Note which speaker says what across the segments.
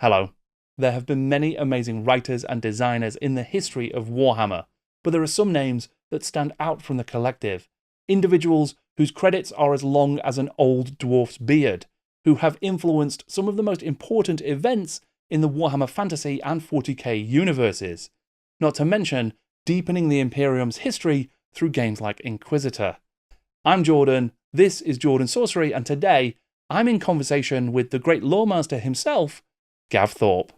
Speaker 1: Hello. There have been many amazing writers and designers in the history of Warhammer, but there are some names that stand out from the collective. Individuals whose credits are as long as an old dwarf's beard, who have influenced some of the most important events in the Warhammer Fantasy and 40k universes. Not to mention deepening the Imperium's history through games like Inquisitor. I'm Jordan, this is Jordan Sorcery, and today I'm in conversation with the great Loremaster himself, Gav Thorpe.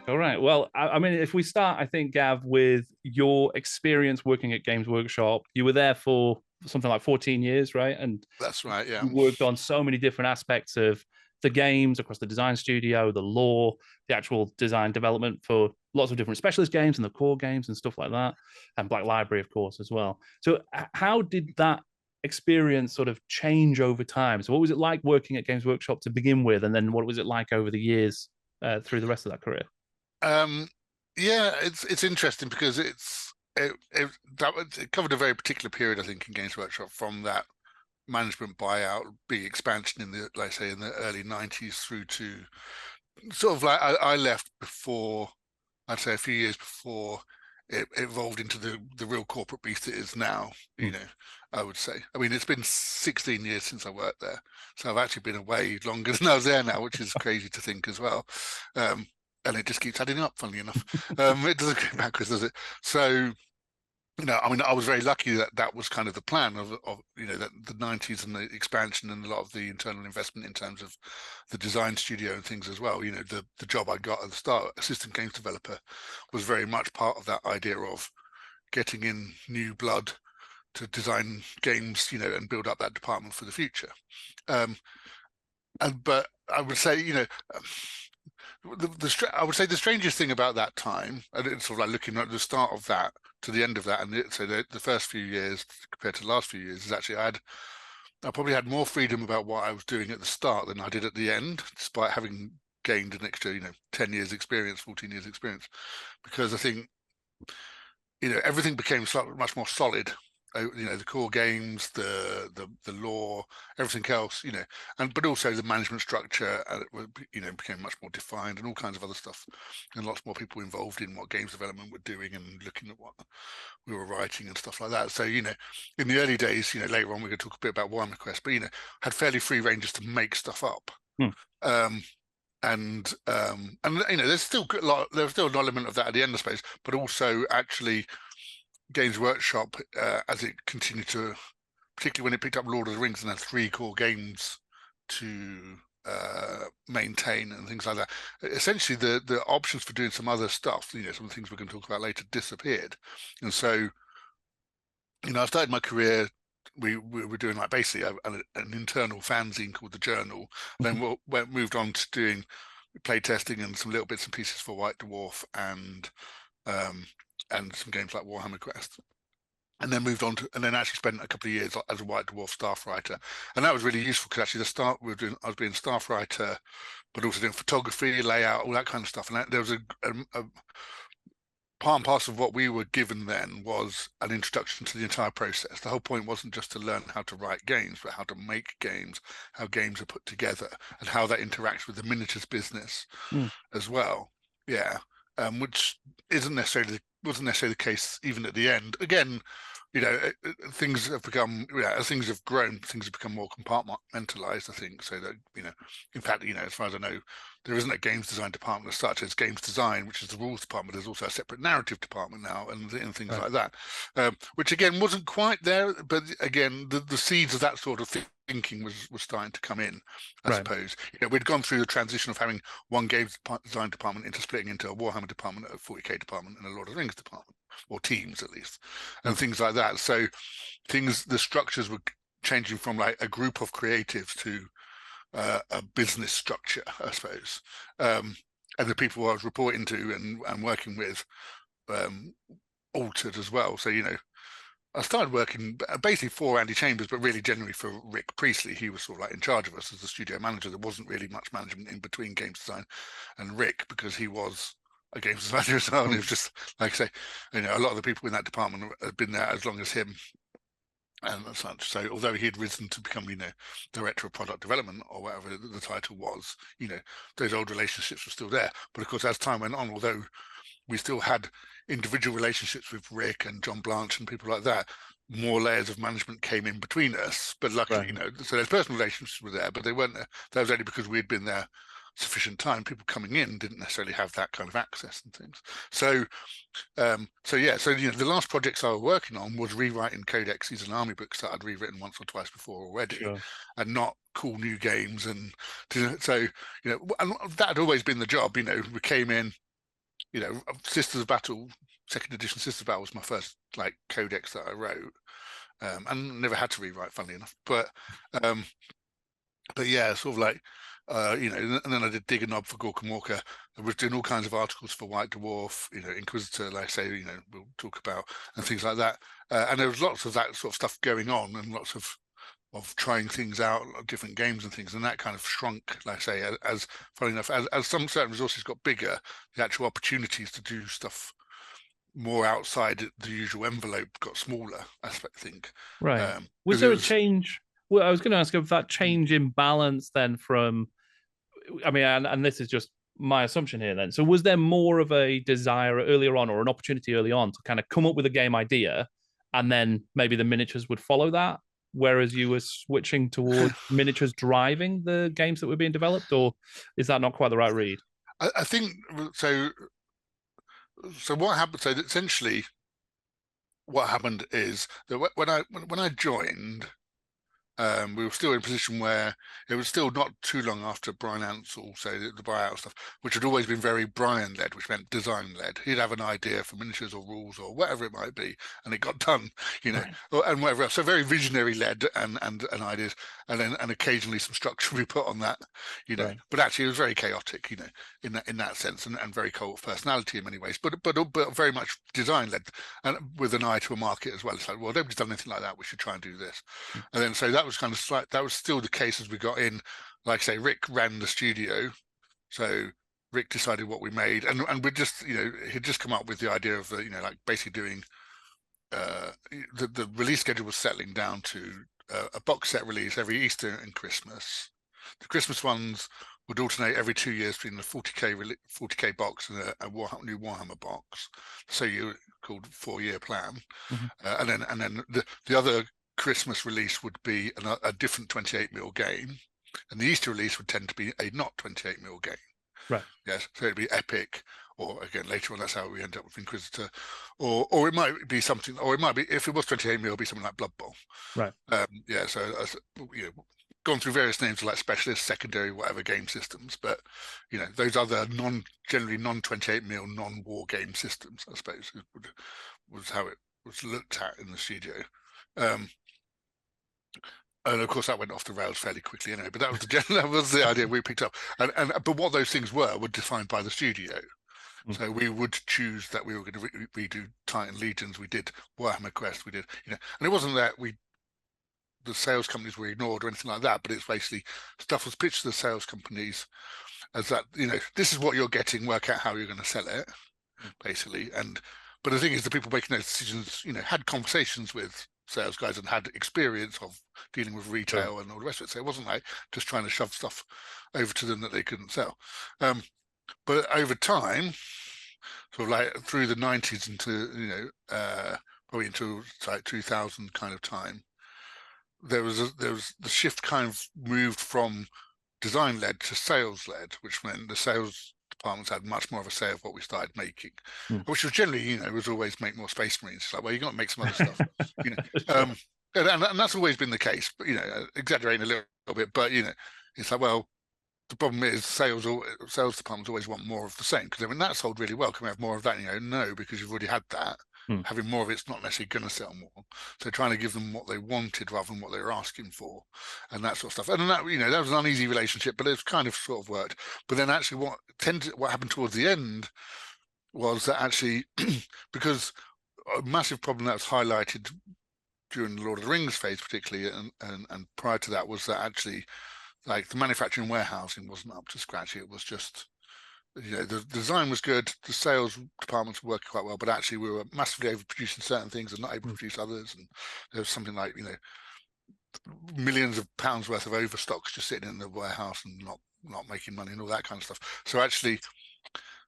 Speaker 1: All right. Well, I mean, if we start, I think, Gav, with your experience working at Games Workshop, you were there for something like 14 years, right? And
Speaker 2: That's right, yeah.
Speaker 1: you worked on so many different aspects of the games across the design studio, the lore, the actual design development for lots of different specialist games and the core games and stuff like that, and Black Library, of course, as well. So, how did that experience sort of change over time? So, what was it like working at Games Workshop to begin with, and then what was it like over the years through the rest of that career?
Speaker 2: Yeah, it's interesting because it covered a very particular period, I think, in Games Workshop, from that management buyout, big expansion in the, like I say, in the early 90s through to sort of like I left before, I'd say a few years before it evolved into the real corporate beast it is now, I would say. I mean, it's been 16 years since I worked there, so I've actually been away longer than I was there now, which is crazy to think as well. And it just keeps adding up, funnily enough. It doesn't go backwards, does it? So, I mean, I was very lucky that that was kind of the plan of that the 90s and the expansion and a lot of the internal investment in terms of the design studio and things as well. The job I got at the start, assistant games developer, was very much part of that idea of getting in new blood to design games, and build up that department for the future. But I would say, I would say the strangest thing about that time, and it's sort of like looking at the start of that to the end of that, and so the first few years compared to the last few years, is actually I probably had more freedom about what I was doing at the start than I did at the end, despite having gained an extra, 10 years experience, 14 years experience, because I think, everything became much more solid. The core games, the lore, everything else, but also the management structure, became much more defined, and all kinds of other stuff, and lots more people involved in what games development were doing and looking at what we were writing and stuff like that. So, in the early days, later on we're going to talk a bit about Warhammer Quest, but had fairly free ranges to make stuff up. Um, and there's still an element of that at the end, I suppose, but also actually Games Workshop, as it continued to, particularly when it picked up Lord of the Rings and had 3 core games to maintain and things like that, essentially the options for doing some other stuff, some of the things we're going to talk about later, disappeared. And so, I started my career, we were doing like basically an internal fanzine called the Journal, then moved on to doing play testing and some little bits and pieces for White Dwarf and some games like Warhammer Quest, and then moved on to, and then actually spent a couple of years as a White Dwarf staff writer, and that was really useful because actually I was being staff writer, but also doing photography, layout, all that kind of stuff, and there was a part and parcel of what we were given then was an introduction to the entire process. The whole point wasn't just to learn how to write games, but how to make games, how games are put together, and how that interacts with the miniatures business as well. Yeah. Which wasn't necessarily the case even at the end. Again, things have become, as things have grown, things have become more compartmentalized, I think, so that, in fact, as far as I know, there isn't a games design department as such. As games design, which is the rules department. There's also a separate narrative department now, and things like that, which again wasn't quite there, but again, the seeds of that sort of thinking was starting to come in, I suppose. We'd gone through the transition of having one games design department into splitting into a Warhammer department, a 40k department, and a Lord of the Rings department, or teams at least, and things like that. So the structures were changing from like a group of creatives to a business structure, I suppose. And the people I was reporting to and working with altered as well. So, I started working basically for Andy Chambers, but really generally for Rick Priestley. He was sort of like in charge of us as the studio manager. There wasn't really much management in between games design and Rick, because he was a games designer as well. And it was just, like I say, a lot of the people in that department have been there as long as him and such. So although he had risen to become, director of product development or whatever the title was, those old relationships were still there. But of course, as time went on, although we still had individual relationships with Rick and John Blanche and people like that, more layers of management came in between us. But luckily, so there's personal relationships were there, but they weren't there. That was only because we had been there sufficient time. People coming in didn't necessarily have that kind of access and things. So the last projects I was working on was rewriting codexes and army books that I'd rewritten once or twice before already, and not cool new games. And so and that had always been the job. We came in, Sisters of Battle, second edition Sisters of Battle was my first codex that I wrote, and never had to rewrite, funnily enough. But yeah, sort of and then I did Dig a Knob for Gorka Morka. I was doing all kinds of articles for White Dwarf, Inquisitor, like I say, we'll talk about, and things like that. And there was lots of that sort of stuff going on, and lots of trying things out, different games and things, and that kind of shrunk, like I say, as funny enough, as some certain resources got bigger, the actual opportunities to do stuff more outside the usual envelope got smaller, I think.
Speaker 1: Right. Was there a change? Well, I was going to ask if that change in balance then from, I mean, and this is just my assumption here then. So was there more of a desire earlier on or an opportunity early on to kind of come up with a game idea and then maybe the miniatures would follow that? Whereas you were switching towards miniatures driving the games that were being developed, or is that not quite the right read?
Speaker 2: I think so. So what happened? So essentially, what happened is that when I joined, we were still in a position where it was still not too long after Brian Ansell, so the buyout stuff, which had always been very Brian-led, which meant design-led. He'd have an idea for miniatures or rules or whatever it might be, and it got done, and whatever else. So very visionary-led and ideas, and occasionally some structure we put on that,
Speaker 1: Right.
Speaker 2: But actually, it was very chaotic, in that sense, and very cold personality in many ways, but very much design-led, and with an eye to a market as well. It's like, well, nobody's done anything like that. We should try and do this, and then so that was kind of that was still the case as we got in. Like I say, Rick ran the studio, so Rick decided what we made, and we just he'd just come up with the idea of basically doing the release schedule was settling down to a box set release every Easter and Christmas. The Christmas ones would alternate every 2 years between the 40k box and a new Warhammer box. So you called 4-year plan, and then the other Christmas release would be a different 28mm game, and the Easter release would tend to be a not 28mm game.
Speaker 1: Right.
Speaker 2: Yes, so it'd be epic, or again later on that's how we end up with Inquisitor, or it might be something, or it might be, if it was 28mm, it'll be something like Blood Bowl.
Speaker 1: Right.
Speaker 2: Yeah. So gone through various names like specialist, secondary, whatever game systems, but those other generally non 28mm non-war game systems, I suppose, was how it was looked at in the studio. And of course, that went off the rails fairly quickly anyway. But that was that was the idea we picked up. But what those things were defined by the studio. So we would choose that we were going to redo Titan Legions. We did Warhammer Quest. We did, and it wasn't that the sales companies were ignored or anything like that. But it's basically stuff was pitched to the sales companies as that, this is what you're getting. Work out how you're going to sell it, basically. But the thing is, the people making those decisions, had conversations with sales guys and had experience of dealing with retail and all the rest of it. So it wasn't like just trying to shove stuff over to them that they couldn't sell. But over time, sort of like through the 90s into probably into like 2000 kind of time, there was the shift kind of moved from design led to sales led, which meant the sales departments had much more of a say of what we started making, which was generally, was always make more Space Marines. It's like, well, you're going to make some other stuff, and that's always been the case. But exaggerating a little bit, but it's like, well, the problem is sales departments always want more of the same, because that sold really well. Can we have more of that? No, because you've already had that. Having more of it's not necessarily going to sell more. So trying to give them what they wanted rather than what they were asking for, and that sort of stuff. And that that was an uneasy relationship, but it's kind of sort of worked. But then actually, what happened towards the end was that actually, because a massive problem that was highlighted during the Lord of the Rings phase, particularly, and prior to that, was that actually, like, the manufacturing warehousing wasn't up to scratch. It was just the design was good, the sales departments were working quite well, but actually we were massively overproducing certain things and not able to produce others. And there was something like, millions of pounds worth of overstocks just sitting in the warehouse and not making money and all that kind of stuff. So actually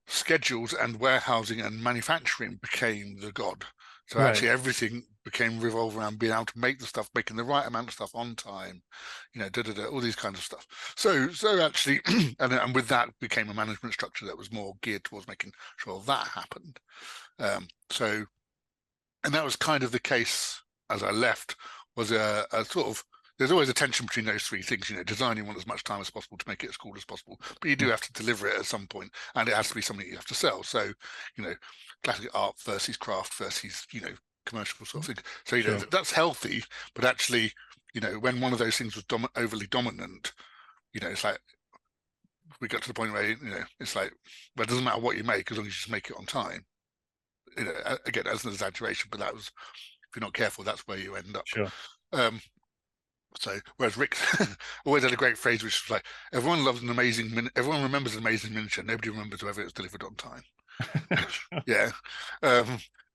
Speaker 2: schedules and warehousing and manufacturing became the god. So
Speaker 1: Right.
Speaker 2: actually everything became revolved around being able to make the stuff, making the right amount of stuff on time, all these kinds of stuff. So actually, and with that became a management structure that was more geared towards making sure that happened. And that was kind of the case as I left, was a sort of, there's always a tension between those three things. Design, you want as much time as possible to make it as cool as possible, but you do have to deliver it at some point, and it has to be something you have to sell. So, classic art versus craft versus, commercial sort of thing. So,
Speaker 1: Sure.
Speaker 2: that's healthy, but actually, when one of those things was overly dominant, it's like, we got to the point where, it's like, well, it doesn't matter what you make as long as you just make it on time. Again, as an exaggeration, but that was, if you're not careful, that's where you end up.
Speaker 1: Sure.
Speaker 2: So, whereas Rick always had a great phrase, which was like, everyone remembers an amazing miniature. Nobody remembers whether it was delivered on time. Yeah.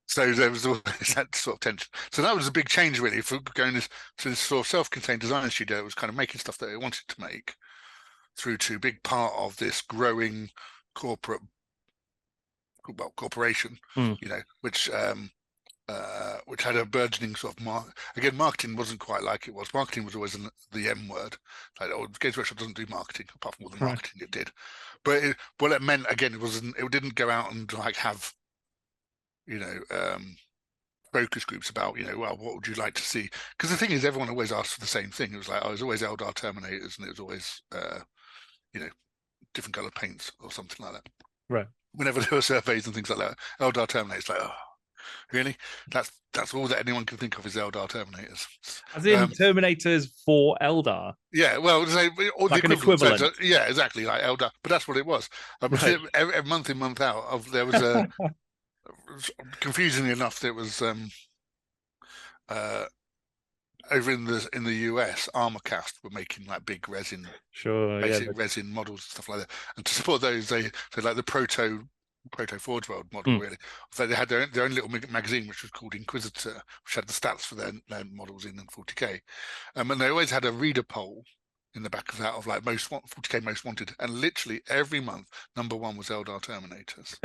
Speaker 2: So there was always that sort of tension. So that was a big change, really, for going to this sort of self-contained design studio. It was kind of making stuff that it wanted to make, through to big part of this growing corporation, which had a burgeoning sort of marketing wasn't quite like it was. Marketing was always the M word. Like, Games Workshop doesn't do marketing, apart from all the marketing it did. But what it meant, again, it didn't go out and like have, focus groups about, well, what would you like to see? Because the thing is, everyone always asks for the same thing. It was like, it was always Eldar Terminators, and it was always, different colored paints or something like that.
Speaker 1: Right.
Speaker 2: Whenever there were surveys and things like that, Eldar Terminators, like, oh, really? That's all that anyone can think of is Eldar Terminators.
Speaker 1: As in Terminators for Eldar.
Speaker 2: Yeah, well,
Speaker 1: like an equivalent.
Speaker 2: Yeah, exactly, like Eldar. But that's what it was.
Speaker 1: Right.
Speaker 2: Every month in, month out, there was a confusingly enough, there was over in the US, Armorcast were making like big resin, resin models and stuff like that. And to support those, they like the proto Forge World model, really. So they had their own little magazine, which was called Inquisitor, which had the stats for their models in 40k. And they always had a reader poll in the back of that of like 40k most wanted, and literally every month number one was Eldar Terminators.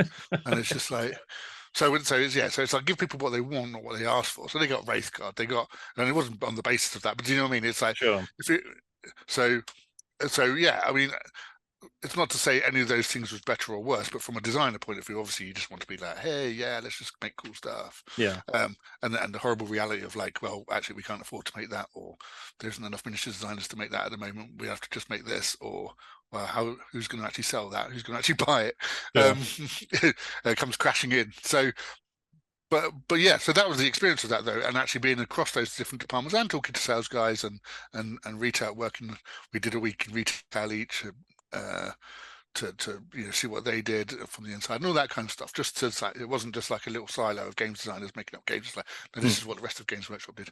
Speaker 2: And it's just like, so it's like, give people what they want, not what they ask for. So they got Wraithguard, and it wasn't on the basis of that, but do you know what I mean? It's like, yeah, I mean, it's not to say any of those things was better or worse, but from a designer point of view, obviously you just want to be like, hey, yeah, let's just make cool stuff.
Speaker 1: Yeah.
Speaker 2: And the horrible reality of like, well, actually we can't afford to make that, or there isn't enough miniature designers to make that at the moment. We have to just make this, or well, who's going to actually sell that? Who's going to actually buy it? It comes crashing in. So, but yeah, so that was the experience of that, though, and actually being across those different departments and talking to sales guys and retail, working. We did a week in retail each. To see what they did from the inside and all that kind of stuff. Just to like, it wasn't just like a little silo of games designers making up games. It's like, no, this is what the rest of Games Workshop did.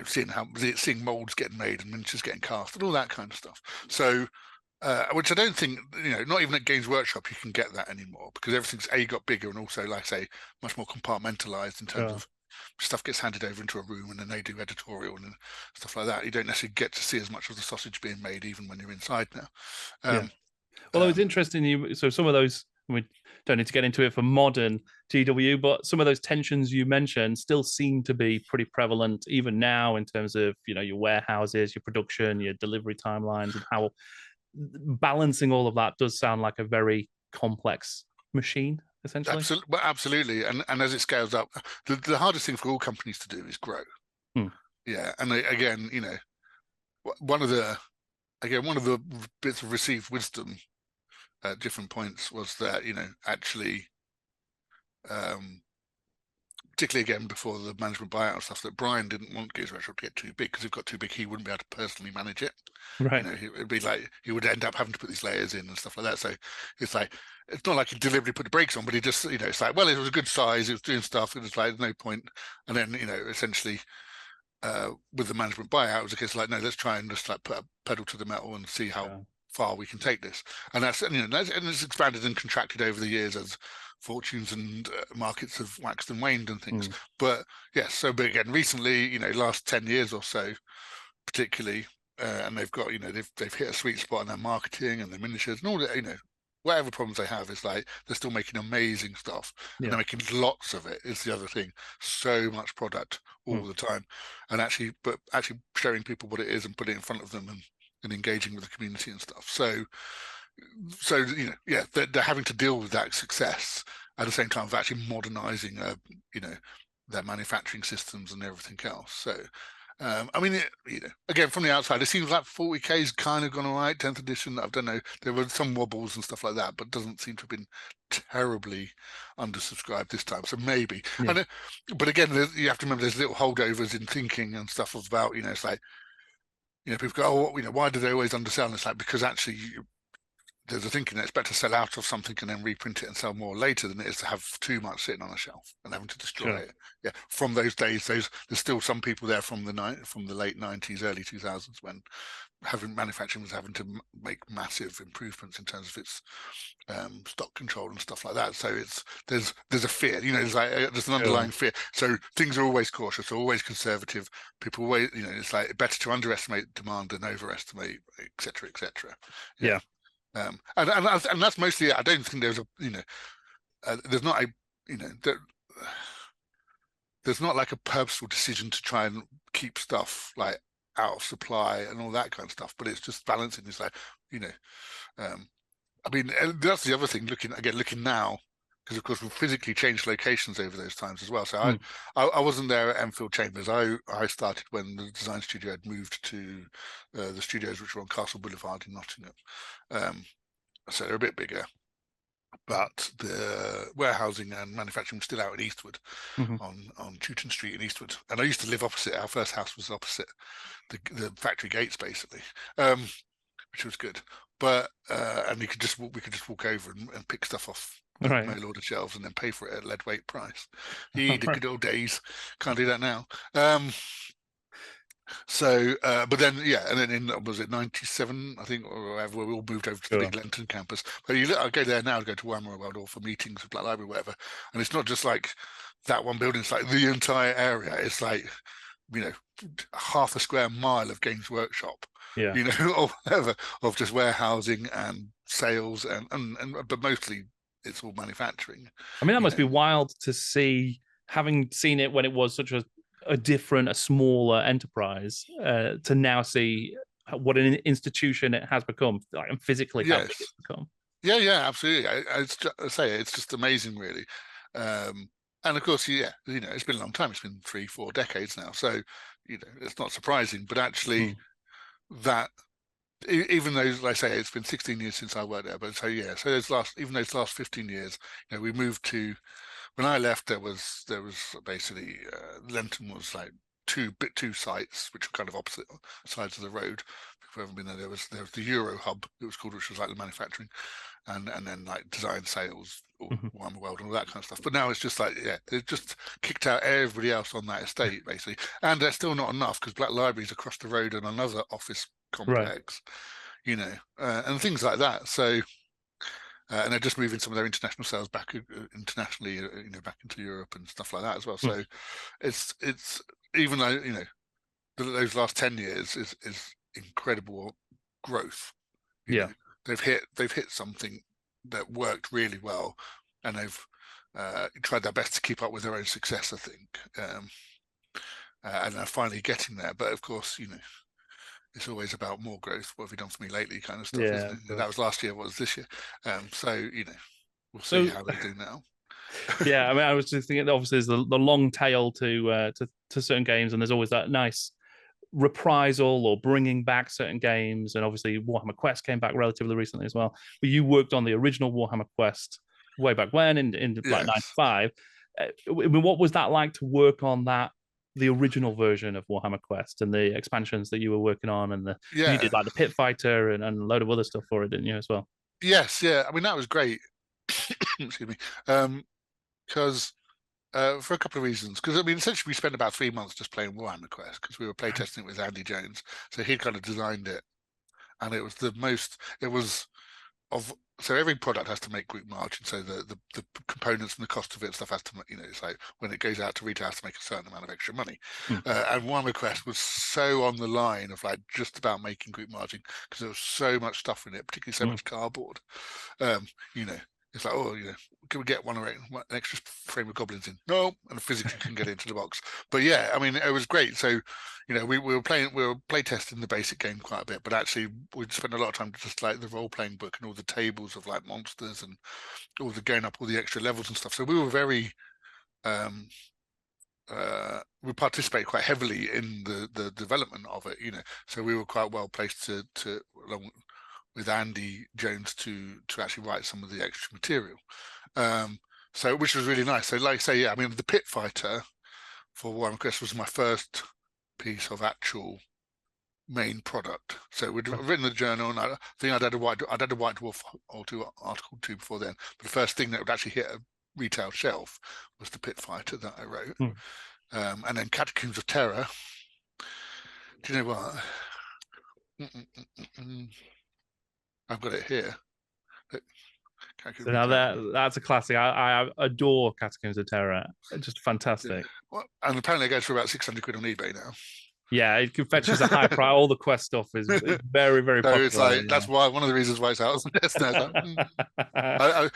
Speaker 2: Seeing molds getting made and miniatures getting cast and all that kind of stuff. So, which I don't think, not even at Games Workshop you can get that anymore, because everything's got bigger and also, like I say, much more compartmentalized in terms of stuff gets handed over into a room and then they do editorial and stuff like that. You don't necessarily get to see as much of the sausage being made even when you're inside now.
Speaker 1: Well, it was interesting. So some of those, we don't need to get into it for modern GW, but some of those tensions you mentioned still seem to be pretty prevalent even now in terms of, your warehouses, your production, your delivery timelines, and how balancing all of that does sound like a very complex machine. Essentially.
Speaker 2: Absolutely. And as it scales up, the hardest thing for all companies to do is grow. Yeah. And again, one of the bits of received wisdom at different points was that, actually, particularly again before the management buyout stuff, that Brian didn't want Games Workshop to get too big, because if it got too big, he wouldn't be able to personally manage it.
Speaker 1: Right.
Speaker 2: It'd be like he would end up having to put these layers in and stuff like that. So it's like, it's not like he deliberately put the brakes on, but he just, it's like, well, it was a good size, it was doing stuff, and it's like, no point. And then, essentially, with the management buyout, it was a case like, no, let's try and just like put a pedal to the metal and see how far we can take this. And that's, and it's expanded and contracted over the years as fortunes and markets have waxed and waned and things. But yes, so but again, recently, last 10 years or so, particularly, and they've got, they've hit a sweet spot in their marketing and their miniatures and all that, whatever problems they have, is like they're still making amazing stuff, and they're making lots of it. Is the other thing. So much product all the time, and actually showing people what it is and putting it in front of them and engaging with the community and stuff. So they're having to deal with that success at the same time of actually modernizing, their manufacturing systems and everything else. So. Again, from the outside, it seems like 40K's kind of gone all right. 10th edition, I don't know. There were some wobbles and stuff like that, but doesn't seem to have been terribly undersubscribed this time. So maybe.
Speaker 1: Yeah.
Speaker 2: But again, you have to remember there's little holdovers in thinking and stuff about, it's like, people go, oh, why do they always undersell? And it's like, because actually there's a thinking that it's better to sell out of something and then reprint it and sell more later than it is to have too much sitting on a shelf and having to destroy it. Yeah, from those days, there's still some people there from the late 90s, early 2000s when manufacturing was having to make massive improvements in terms of its stock control and stuff like that. So there's a fear, there's an underlying fear. So things are always cautious, always conservative. People always, it's like better to underestimate demand than overestimate, etc., etc.
Speaker 1: Yeah.
Speaker 2: And that's mostly it. I don't think there's there's not there's not like a purposeful decision to try and keep stuff like out of supply and all that kind of stuff, but it's just balancing. It's like, that's the other thing, looking now, because of course we've physically changed locations over those times as well. So I wasn't there at Enfield Chambers. I started when the design studio had moved to the studios which were on Castle Boulevard in Nottingham. So they're a bit bigger, but the warehousing and manufacturing was still out in Eastwood, on Chewton Street in Eastwood. And I used to live opposite. Our first house was opposite the factory gates, basically, which was good. But and we could just walk over and pick stuff off mail order shelves and then pay for it at lead weight price. The good old days. Can't do that now. But then, and then in, was it 97, I think, or whatever, we all moved over to the big Lenton campus. But I go there now to go to Warhammer World or for meetings with Black Library, whatever. And it's not just like that one building, it's like the entire area. It's like, half a square mile of Games Workshop, or whatever, of just warehousing and sales but mostly it's all manufacturing.
Speaker 1: I mean, that must be wild to see, having seen it when it was such a smaller enterprise, to now see what an institution it has become, like, and physically how big it's become.
Speaker 2: Yeah, absolutely. I say it's just amazing, really. And of course, it's been a long time. It's been 3-4 decades now, so it's not surprising. But actually, that even though, like I say, it's been 16 years since I worked there, but so those last 15 years, we moved to. When I left, there was basically Lenton was like two sites which were kind of opposite sides of the road. If you haven't been there, there was the Euro Hub, it was called, which was like the manufacturing, and then like design, sales, Warhammer World, and all that kind of stuff. But now it's just like they've just kicked out everybody else on that estate basically, and there's still not enough because Black Library's across the road and another office complex, and things like that. So. And they're just moving some of their international sales back internationally, back into Europe and stuff like that as well. So it's even though those last 10 years is incredible growth. They've hit something that worked really well, and they've tried their best to keep up with their own success, I think, and they're finally getting there. But of course, it's always about more growth. What have you done for me lately, kind of stuff, isn't it? That was last year. What was this year? So we'll see how they do now.
Speaker 1: I mean, I was just thinking, obviously, there's the long tail to certain games, and there's always that nice reprisal or bringing back certain games. And obviously, Warhammer Quest came back relatively recently as well. But you worked on the original Warhammer Quest way back when, in like 95. I mean, what was that like to work on the original version of Warhammer Quest and the expansions that you were working on, and you did like the Pit Fighter and a load of other stuff for it, didn't you, as well?
Speaker 2: Yes, I mean, that was great. Excuse me, because for a couple of reasons. Because I mean, essentially, we spent about 3 months just playing Warhammer Quest because we were playtesting it with Andy Jones, so he'd kind of designed it and it was the most. It was of so every product has to make group margin. So the components and the cost of it and stuff has to, it's like when it goes out to retail, it has to make a certain amount of extra money. And Warhammer Quest was so on the line of like just about making group margin because there was so much stuff in it, particularly so much cardboard. It's like, can we get an extra frame of goblins in? No, and physically couldn't get into the box. But yeah, I mean, it was great. So, we were play testing the basic game quite a bit, but actually we'd spent a lot of time just like the role playing book and all the tables of like monsters and all the going up all the extra levels and stuff. So we were very we participated quite heavily in the development of it, So we were quite well placed to along with Andy Jones to actually write some of the extra material. So which was really nice. So like I say, yeah, I mean the Pit Fighter for Warhammer Quest was my first piece of actual main product. So we'd written the journal, and I think I'd had a White Dwarf or two article 2 before then. But the first thing that would actually hit a retail shelf was the Pit Fighter that I wrote. And then Catacombs of Terror. Do you know what? I've got it here.
Speaker 1: So now that's a classic. I adore Catacombs of Terror. Just fantastic.
Speaker 2: Well, and apparently it goes for about 600 quid on eBay now.
Speaker 1: Yeah, it fetches a high price. All the Quest stuff is very, very popular.
Speaker 2: It's like that's why one of the reasons why it's out on this now. I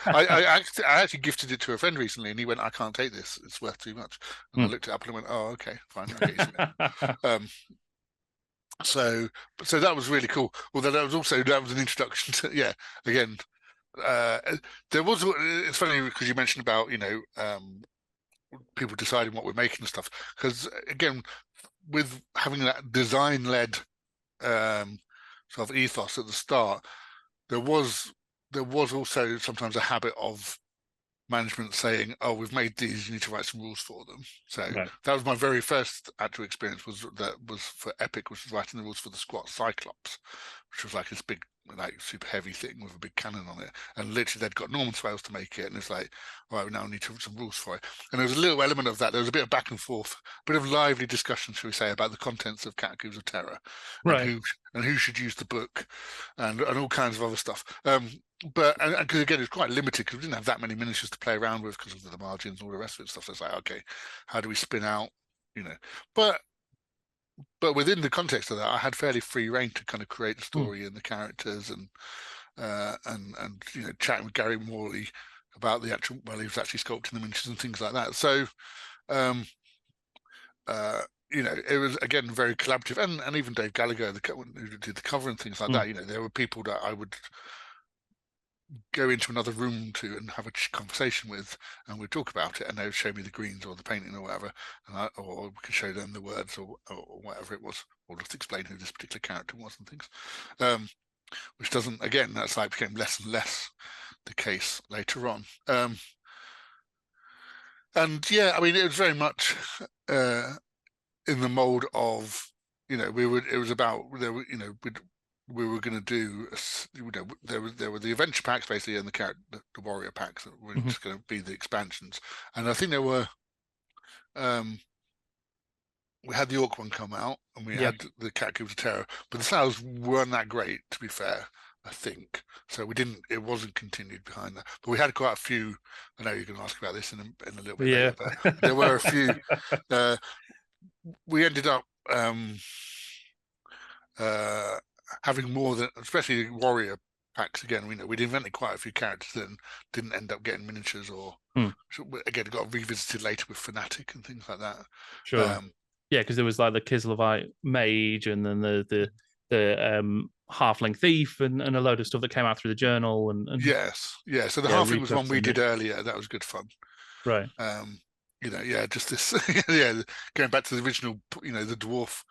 Speaker 2: actually gifted it to a friend recently, and he went, "I can't take this; it's worth too much." And I looked it up and I went, "Oh, okay, fine." So that was really cool. Although that was an introduction to again. There was. It's funny because you mentioned about people deciding what we're making and stuff. Because again, with having that design-led sort of ethos at the start, there was also sometimes a habit of management saying, "Oh, we've made these. You need to write some rules for them." So that was my very first actual experience. Was for Epic, which was writing the rules for the Squat Cyclops, which was like this big, like super heavy thing with a big cannon on it. And literally, they'd got Norman Swales to make it, and it's like, all right, we now need to write some rules for it. And there was a little element of that. There was a bit of back and forth, a bit of lively discussion, shall we say, about the contents of Catacombs of Terror, and who should use the book, and all kinds of other stuff. But because again, it's quite limited because we didn't have that many miniatures to play around with because of the margins and all the rest of it stuff. So it's like, okay, how do we spin out, But within the context of that, I had fairly free reign to kind of create the story and the characters and chatting with Gary Morley about the actual. Well, he was actually sculpting the miniatures and things like that. So, it was again very collaborative, and even Dave Gallagher, who did the cover and things like that. There were people that I would go into another room to and have a conversation with, and we'd talk about it, and they would show me the greens or the painting or whatever, or we could show them the words or whatever it was, or just explain who this particular character was and things. Which doesn't, again, that's like became less and less the case later on. And yeah, I mean, it was very much in the mold of, it was about we were going to do, there were the adventure packs basically, and the warrior packs that were just going to be the expansions. And I think there were, we had the Orc one come out, and we had the Catacombs of Terror, but the sales weren't that great, to be fair, I think. So it wasn't continued behind that. But we had quite a few. I know you're going to ask about this in a little bit later, but there were a few. We ended up having more than, especially warrior packs again. We'd invented quite a few characters that didn't end up getting miniatures, or again got revisited later with Fanatic and things like that.
Speaker 1: Sure. Because there was like the Kislevite mage, and then the halfling thief, and a load of stuff that came out through the journal. And
Speaker 2: so the halfling was one we did earlier. That was good fun.
Speaker 1: Right.
Speaker 2: Just this. Going back to the original. The dwarf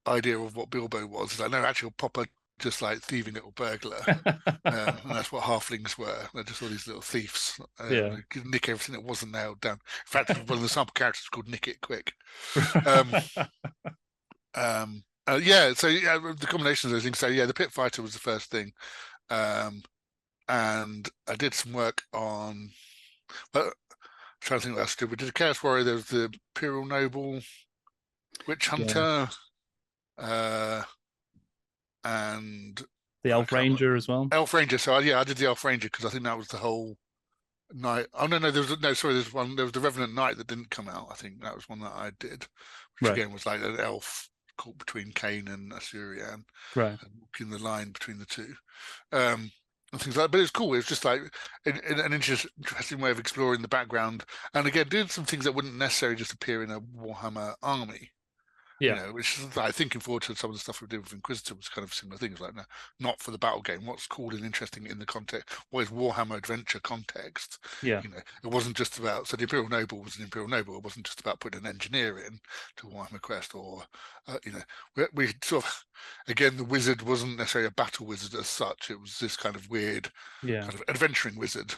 Speaker 2: idea of what Bilbo was. It's like, no, actual proper, just like thieving little burglar. And that's what halflings were. They're just all these little thieves. Nick everything that wasn't nailed down. In fact, one of the sample characters was called Nick It Quick. The combination of those things. So the Pit Fighter was the first thing. And I did some work on, I'm trying to think what else to do. We did a Chaos Warrior, there was the Imperial Noble, Witch Hunter, and
Speaker 1: The
Speaker 2: I
Speaker 1: Elf
Speaker 2: can't remember.
Speaker 1: Ranger as well.
Speaker 2: Elf Ranger. So yeah, I did the Elf Ranger because I think that was the whole night. Oh no, no. Sorry, there's one. There was the Revenant Knight that didn't come out. I think that was one that I did, which
Speaker 1: Right.
Speaker 2: again was like an elf caught between Cain and Assyrian,
Speaker 1: Right.
Speaker 2: and walking the line between the two. And things like that. But it's cool. It's just like an interesting way of exploring the background, and again, doing some things that wouldn't necessarily just appear in a Warhammer army.
Speaker 1: Yeah.
Speaker 2: Which is like thinking forward to some of the stuff we did with Inquisitor was kind of similar things. Like, no, not for the battle game. What's cool and interesting in the context? What is Warhammer Adventure context?
Speaker 1: Yeah.
Speaker 2: It wasn't just about. So the Imperial Noble was an Imperial Noble. It wasn't just about putting an engineer in to Warhammer Quest, or we sort of again the wizard wasn't necessarily a battle wizard as such. It was this kind of weird,
Speaker 1: Yeah.
Speaker 2: kind of adventuring wizard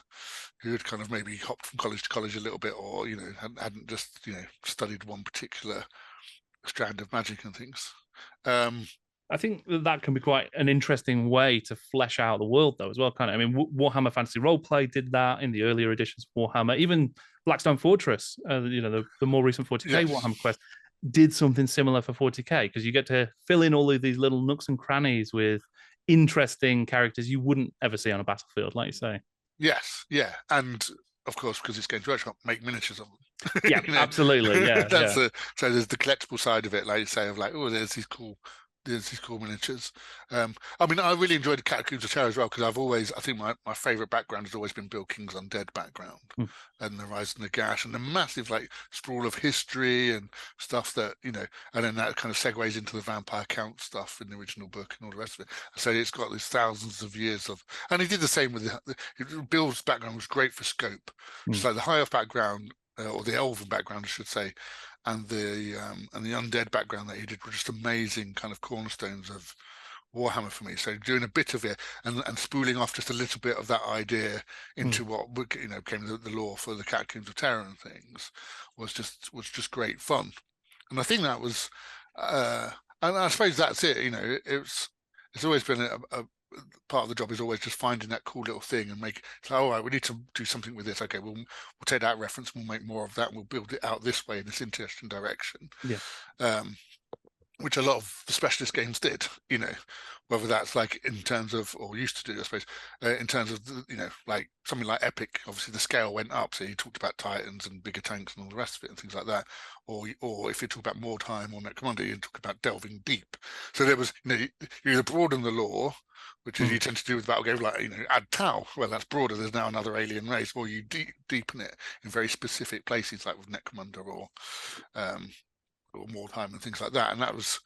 Speaker 2: who had kind of maybe hopped from college to college a little bit, or hadn't just studied one particular strand of magic and things.
Speaker 1: I think that can be quite an interesting way to flesh out the world, though, as well. Kind of. I mean, Warhammer Fantasy Roleplay did that in the earlier editions of Warhammer. Even Blackstone Fortress, the more recent 40k
Speaker 2: Yes.
Speaker 1: Warhammer Quest, did something similar for 40k because you get to fill in all of these little nooks and crannies with interesting characters you wouldn't ever see on a battlefield, like you say.
Speaker 2: Yes, yeah, and of course, because it's Games Workshop, make miniatures of them.
Speaker 1: Yeah, absolutely. Yeah,
Speaker 2: That's
Speaker 1: yeah.
Speaker 2: so there's the collectible side of it, like you say, of like, oh, there's these cool miniatures. I mean, I really enjoyed the Catacombs of Terror as well because I think my favorite background has always been Bill King's Undead background and the Rise and the Gash and the massive like sprawl of history and stuff that and then that kind of segues into the Vampire Count stuff in the original book and all the rest of it. So it's got these thousands of years of, and he did the same with Bill's background was great for scope. Just like the High Elf background or the Elven background, I should say, and the undead background that he did were just amazing kind of cornerstones of Warhammer for me. So doing a bit of it and spooling off just a little bit of that idea into what became the lore for the Catacombs of Terror and things was just great fun. And I think that was, and I suppose that's it. It's always been a part of the job is always just finding that cool little thing and make it's like, all right, we need to do something with this. Okay, we'll take that reference, we'll make more of that, and we'll build it out this way in this interesting direction.
Speaker 1: Yeah.
Speaker 2: Which a lot of the specialist games did, whether that's like in terms of, or used to do, I suppose, in terms of, like something like Epic, obviously the scale went up. So you talked about Titans and bigger tanks and all the rest of it and things like that. Or if you talk about Mordheim or Necromunda, you talk about delving deep. So there was, you either broaden the lore, which is you tend to do with battle games, like, add Tau. Well, that's broader. There's now another alien race, or you deepen it in very specific places, like with Necromunda or Mordheim and things like that. And that was,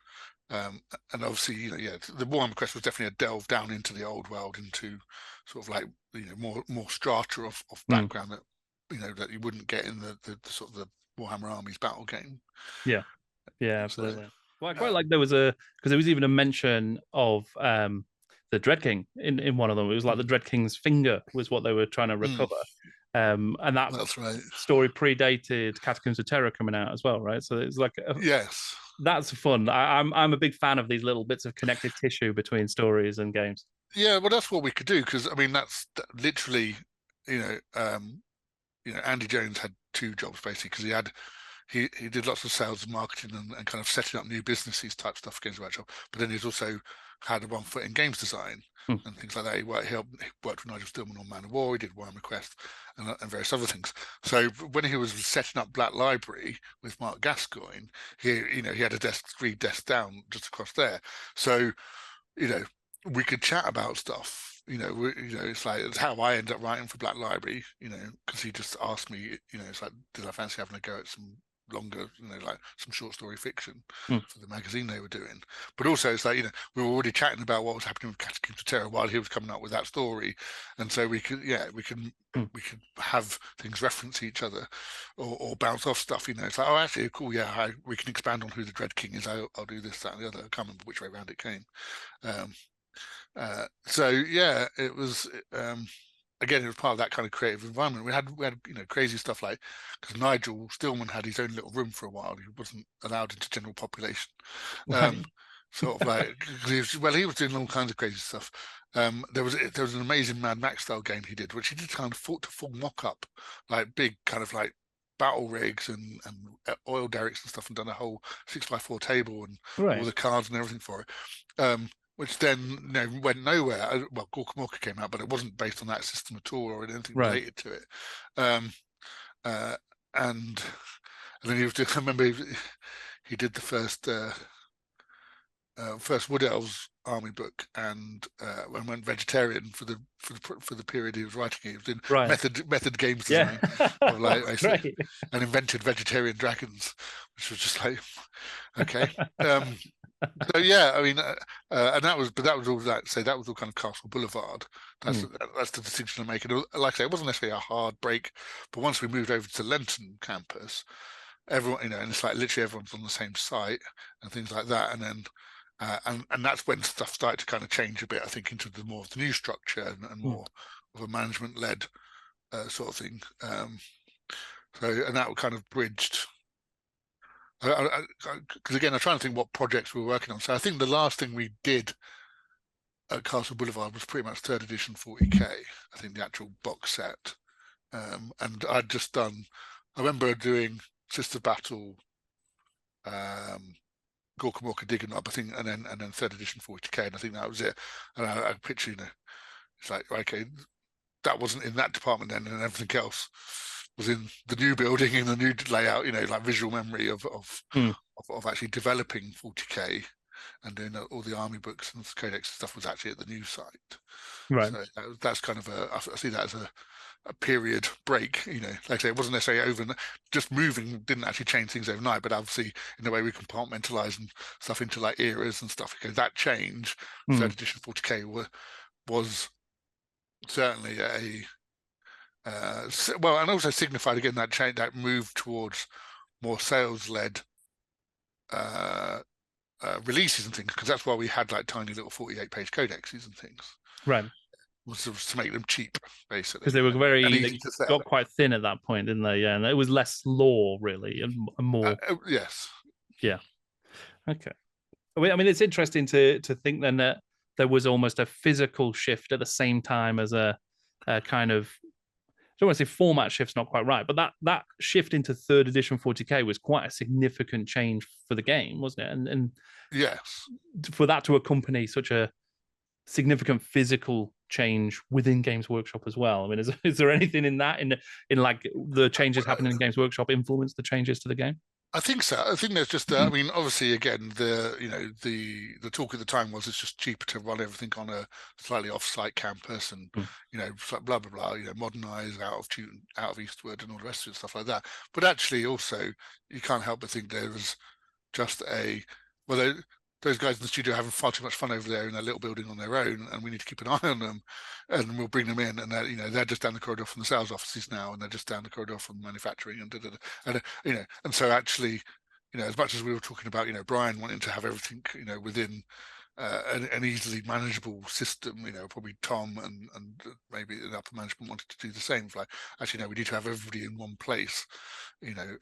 Speaker 2: and obviously, the Warhammer Quest was definitely a delve down into the old world, into sort of like more strata of background that that you wouldn't get in the sort of the Warhammer Armies battle game.
Speaker 1: Yeah, absolutely. Well, I quite like there was because there was even a mention of the Dread King in one of them. It was like the Dread King's finger was what they were trying to recover. And that's
Speaker 2: right.
Speaker 1: Story predated Catacombs of Terror coming out as well, right? So it's like
Speaker 2: yes,
Speaker 1: that's fun. I'm a big fan of these little bits of connective tissue between stories and games.
Speaker 2: Yeah, well, that's what we could do because I mean that's literally Andy Jones had two jobs basically because he did lots of sales and marketing and kind of setting up new businesses type stuff, Games Workshop. But then he's also had one foot in games design and things like that. He worked with Nigel Stillman on Man of War. He did Warhammer Quest and various other things. So when he was setting up Black Library with Mark Gascoigne, he had a desk 3 desks down just across there. So we could chat about stuff. It's like it's how I ended up writing for Black Library. Because he just asked me. It's like, did I fancy having a go at some longer, like some short story fiction for the magazine they were doing. But also it's like, we were already chatting about what was happening with Catacombs of Terror while he was coming up with that story. And so we could have things reference each other or bounce off stuff, It's like, oh, actually, cool, yeah, we can expand on who the Dread King is. I'll do this, that, and the other. I can't remember which way around it came. So yeah, it was again, it was part of that kind of creative environment. We had crazy stuff like, because Nigel Stillman had his own little room for a while. He wasn't allowed into general population.
Speaker 1: Right.
Speaker 2: Sort of like, he was doing all kinds of crazy stuff. There was an amazing Mad Max style game he did, which he did kind of full mock up, like big kind of like battle rigs and oil derricks and stuff, and done a whole 6x4 table and all the cards and everything for it. which then went nowhere. Well, Gorkamorka came out, but it wasn't based on that system at all or anything related to it. And then I remember he did the first Wood Elves army book, and went vegetarian for the period he was writing it. He was in method games design,
Speaker 1: Great.
Speaker 2: and invented vegetarian dragons, which was just like, okay. So yeah, I mean, and that was all that. Say that was all kind of Castle Boulevard. That's the distinction I'm making. Like I say, it wasn't necessarily a hard break, but once we moved over to Lenton campus, everyone, and it's like literally everyone's on the same site and things like that, and then. And that's when stuff started to kind of change a bit, I think, into the more of the new structure and more of a management-led sort of thing. And that kind of bridged. Because again, I'm trying to think what projects we were working on. So I think the last thing we did at Castle Boulevard was pretty much 3rd edition 40k. I think the actual box set. And I'd just done. I remember doing Sister Battle. Gorkamorka digging up, I think, and then 3rd edition 40k, and I think that was it. And I picture, it's like, okay, that wasn't in that department then, and everything else was in the new building, in the new layout, like visual memory of actually developing 40k and doing all the army books and codex stuff was actually at the new site.
Speaker 1: Right.
Speaker 2: So that's kind of I see that as a period break, like I say, it wasn't necessarily over. Just moving didn't actually change things overnight, but obviously in the way we compartmentalize and stuff into like eras and stuff, okay, that change, 3rd edition 40k was certainly well, and also signified again that change, that move towards more sales-led releases and things, because that's why we had like tiny little 48-page codexes and things.
Speaker 1: Right.
Speaker 2: Was to make them cheap, basically.
Speaker 1: Because they were they got quite thin at that point, didn't they? Yeah, and it was less lore, really, and more.
Speaker 2: Yes.
Speaker 1: Yeah. Okay. I mean, it's interesting to think then that there was almost a physical shift at the same time as a kind of, I don't want to say format shift's not quite right, but that shift into 3rd edition 40k was quite a significant change for the game, wasn't it? And
Speaker 2: yes,
Speaker 1: for that to accompany such a significant physical change within Games Workshop as well. I mean, is there anything in that, in like the changes happening in Games Workshop influence the changes to the game?
Speaker 2: I think so. I think there's just, I mean, obviously, again, the talk at the time was it's just cheaper to run everything on a slightly off-site campus, and blah blah blah, modernize out of Eastwood and all the rest of it, stuff like that. But actually, also, you can't help but think there was just those guys in the studio are having far too much fun over there in their little building on their own, and we need to keep an eye on them, and we'll bring them in, and they're just down the corridor from the sales offices now, and they're just down the corridor from manufacturing, and so actually, as much as we were talking about, Brian wanting to have everything, within an easily manageable system, probably Tom and maybe the upper management wanted to do the same. Like, actually, no, we need to have everybody in one place,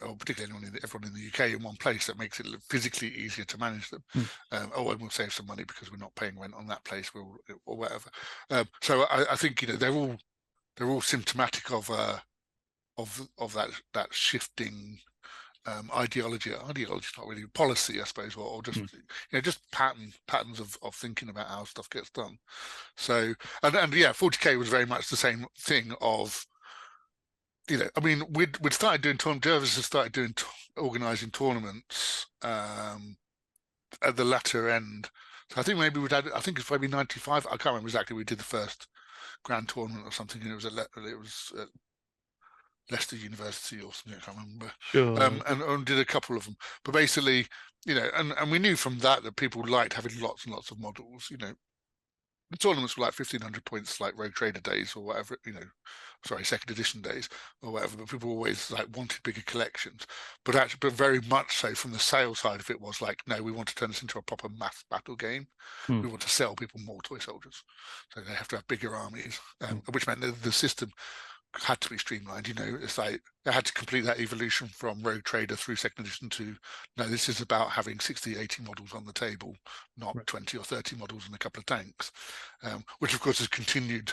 Speaker 2: or particularly everyone in the UK in one place. That makes it physically easier to manage them. And we'll save some money because we're not paying rent on that place, or whatever. So I think they're all symptomatic of that shifting. Ideology is not really policy, I suppose, or just just patterns of thinking about how stuff gets done. So and 40k was very much the same thing of, I mean, we'd started doing tournament. Jervis had started doing organising tournaments at the latter end. So I think maybe I think it's maybe 95. I can't remember exactly. We did the first grand tournament or something, and it was Leicester University or something, I can't remember.
Speaker 1: Sure.
Speaker 2: And did a couple of them. But basically, and we knew from that people liked having lots and lots of models. The tournaments were like 1,500 points, like Rogue Trader days or whatever, second edition days or whatever. But people always wanted bigger collections. But very much so from the sales side of it was like, no, we want to turn this into a proper mass battle game. We want to sell people more toy soldiers, so they have to have bigger armies, which meant the system had to be streamlined. It's like they had to complete that evolution from Rogue Trader through second edition to, no, this is about having 60, 80 models on the table, not 20 or 30 models and a couple of tanks, which of course has continued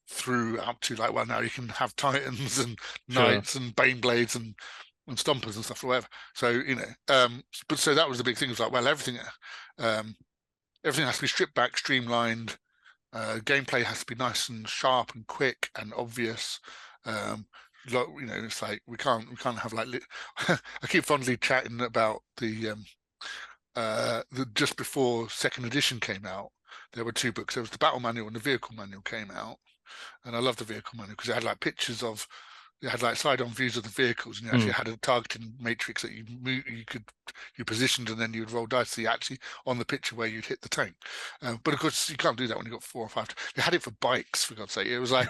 Speaker 2: through up to now you can have Titans and Knights and Baneblades and Stompers and stuff or whatever. So, but so that was the big thing. It was like, well, everything everything has to be stripped back, streamlined. Gameplay has to be nice and sharp and quick and obvious. It's like we can't have like I keep fondly chatting about the just before second edition came out. There were two books. There was the battle manual and the vehicle manual came out, and I love the vehicle manual because it had like pictures of. It had like side-on views of the vehicles, and you actually had a targeting matrix that you positioned, and then you'd roll dice. So you actually on the picture where you'd hit the tank. But of course, you can't do that when you've got 4 or 5. They had it for bikes, for God's sake. It was like,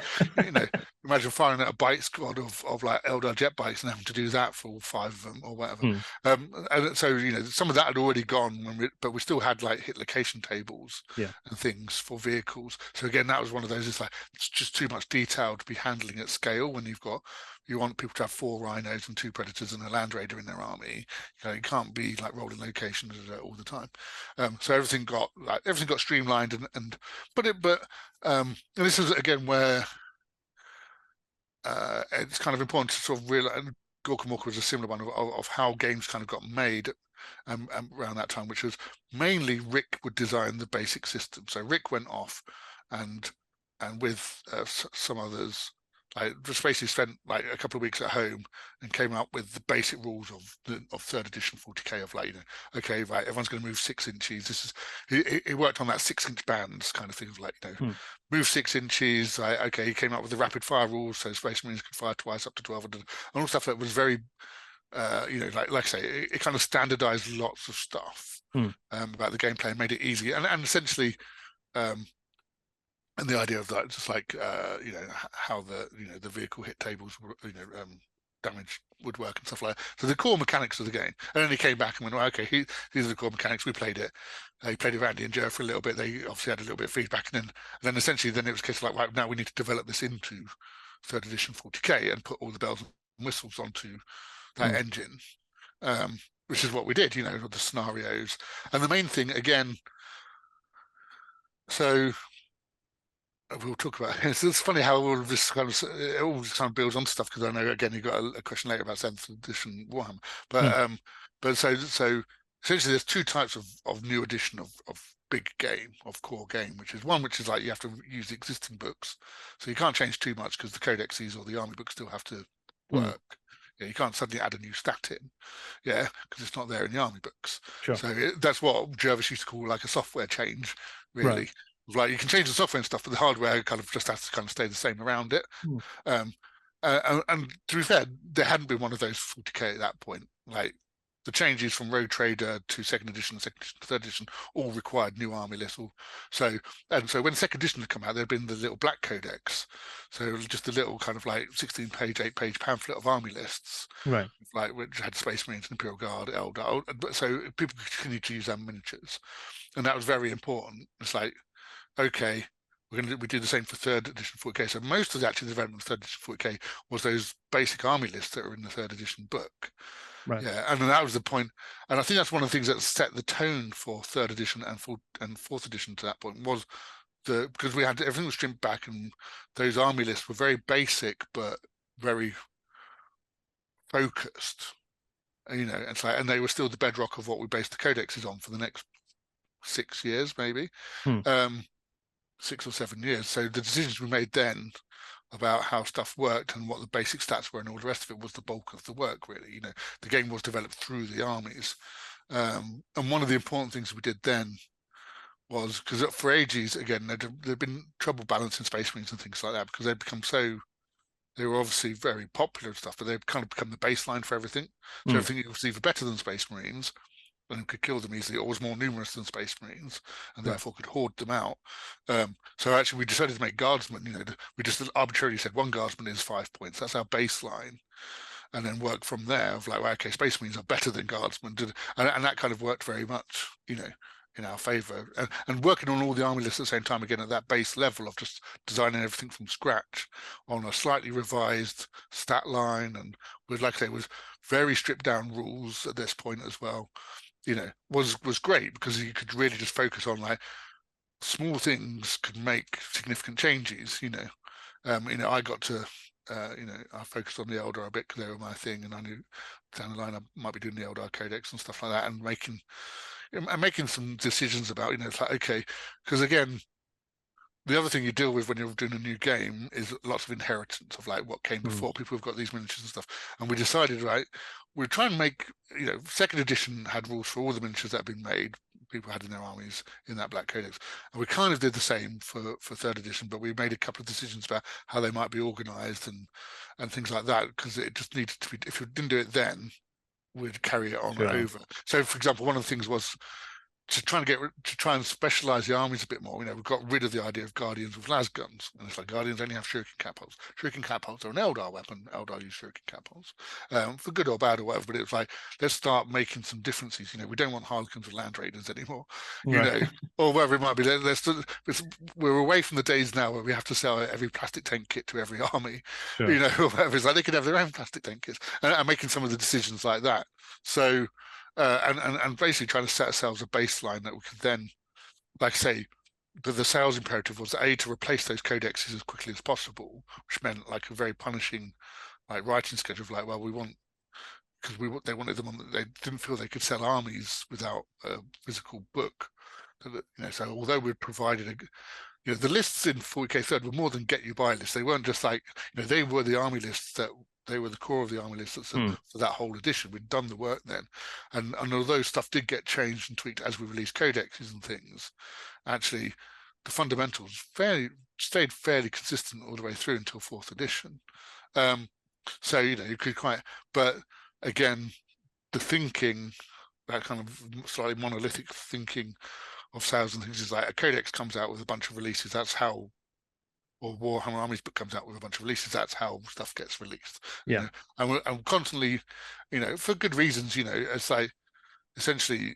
Speaker 2: imagine firing at a bike squad of like Eldar jet bikes and having to do that for all 5 of them or whatever. And so some of that had already gone, but we still had like hit location tables and things for vehicles. So again, that was one of those. It's just too much detail to be handling at scale when you want people to have 4 rhinos and 2 predators and a land raider in their army. You can't be like rolling locations all the time. So everything got streamlined and this is again where it's kind of important to sort of realize. And Gorka Morka was a similar one of how games kind of got made around that time, which was mainly Rick would design the basic system. So Rick went off and with some others. I just basically spent like a couple of weeks at home and came up with the basic rules of third edition 40k of like, okay, right, everyone's going to move 6 inches. This is he worked on that 6-inch bands kind of thing of like, move 6 inches. Okay, he came up with the rapid fire rules, so Space Marines could fire twice up to 1200, and all stuff that was very, like I say, it kind of standardized lots of stuff about the gameplay and made it easy and essentially. And the idea of that, just like how the vehicle hit tables, damage would work and stuff like that. So the core mechanics of the game. And then he came back and went, well, okay, these are the core mechanics. We played it. He played it with Andy and Joe for a little bit. They obviously had a little bit of feedback, and then essentially it was a case of like, right, now we need to develop this into third edition 40k and put all the bells and whistles onto that engine, which is what we did. The scenarios and the main thing again. So. We'll talk about it. It's funny how all of this kind of builds onto stuff, because I know again you got a question later about 7th edition Warhammer, but so essentially there's 2 types of new edition of big game, of core game, which is like you have to use the existing books, so you can't change too much because the codexes or the army books still have to work. You can't suddenly add a new stat in, because it's not there in the army books.
Speaker 1: Sure.
Speaker 2: So that's what Jervis used to call like a software change, really.
Speaker 1: Right.
Speaker 2: Like you can change the software and stuff, but the hardware kind of just has to kind of stay the same around it. And to be fair, there hadn't been one of those 40k at that point. Like the changes from Road Trader to second edition to third edition all required new army lists. So when second edition had come out, there'd been the little black codex. So just a little kind of like 16-page, 8-page pamphlet of army lists,
Speaker 1: right?
Speaker 2: Like which had Space Marines, Imperial Guard, Eldar. So people could continue to use their miniatures, and that was very important. It's like, okay, we do the same for third edition 40k. So most of the development of third edition 40k was those basic army lists that are in the third edition book.
Speaker 1: Right.
Speaker 2: Yeah, and that was the point. And I think that's one of the things that set the tone for third edition and fourth edition to that point was because we had everything was stripped back, and those army lists were very basic but very focused. And they were still the bedrock of what we based the codexes on for the next 6 years, maybe. 6 or 7 years. So the decisions we made then about how stuff worked and what the basic stats were and all the rest of it was the bulk of the work, really. The game was developed through the armies. And one of the important things we did then was, because for ages, again, there'd been trouble balancing Space Marines and things like that, because they were obviously very popular and stuff, but they've kind of become the baseline for everything. So everything was either better than Space Marines and could kill them easily, or was more numerous than Space Marines, and therefore could hoard them out. So actually, we decided to make Guardsmen. We just arbitrarily said 1 Guardsman is 5 points. That's our baseline, and then work from there. Of like, well, okay, Space Marines are better than Guardsmen, and that kind of worked very much, in our favour. And working on all the army lists at the same time, again at that base level of just designing everything from scratch on a slightly revised stat line, and with, like I say, was very stripped down rules at this point as well. Was great, because you could really just focus on like small things could make significant changes. I got to, I focused on the Eldar a bit because they were my thing, and I knew down the line I might be doing the Eldar Codex and stuff like that, and making, and making some decisions about, it's like, okay, because again, the other thing you deal with when you're doing a new game is lots of inheritance of like what came before. People have got these miniatures and stuff, and we decided, right, we'll try and make, second edition had rules for all the miniatures that had been made. People had in their armies in that Black Codex, and we kind of did the same for third edition, but we made a couple of decisions about how they might be organised and things like that, because it just needed to be. If we didn't do it then, we'd carry it on over. So, for example, one of the things was to try and specialize the armies a bit more. We've got rid of the idea of guardians with las guns, and it's like guardians only have shuriken catapults. Shuriken catapults are an Eldar weapon. Eldar use shuriken catapults for good or bad or whatever. But it's like, let's start making some differences. We don't want harlequins with land raiders anymore. Or whatever it might be. We're away from the days now where we have to sell every plastic tank kit to every army. Or whatever. It's like they could have their own plastic tank kits, and making some of the decisions like that. So. And basically trying to set ourselves a baseline that we could then, like I say, the sales imperative was to replace those codexes as quickly as possible, which meant like a very punishing, like writing schedule of like, well, we want, because they wanted them on, they didn't feel they could sell armies without a physical book. So although we'd provided the lists in 40k third were more than get you by lists. They weren't just like, they were the army lists that. They were the core of the army list for that whole edition. We'd done the work then. And although stuff did get changed and tweaked as we released codexes and things, actually the fundamentals stayed fairly consistent all the way through until fourth edition. So, you could but again, the thinking, that kind of slightly monolithic thinking of sales and things is like a codex comes out with a bunch of releases. That's how, or Warhammer Armies book comes out with a bunch of releases. That's how stuff gets released. And we're constantly, for good reasons. It's like essentially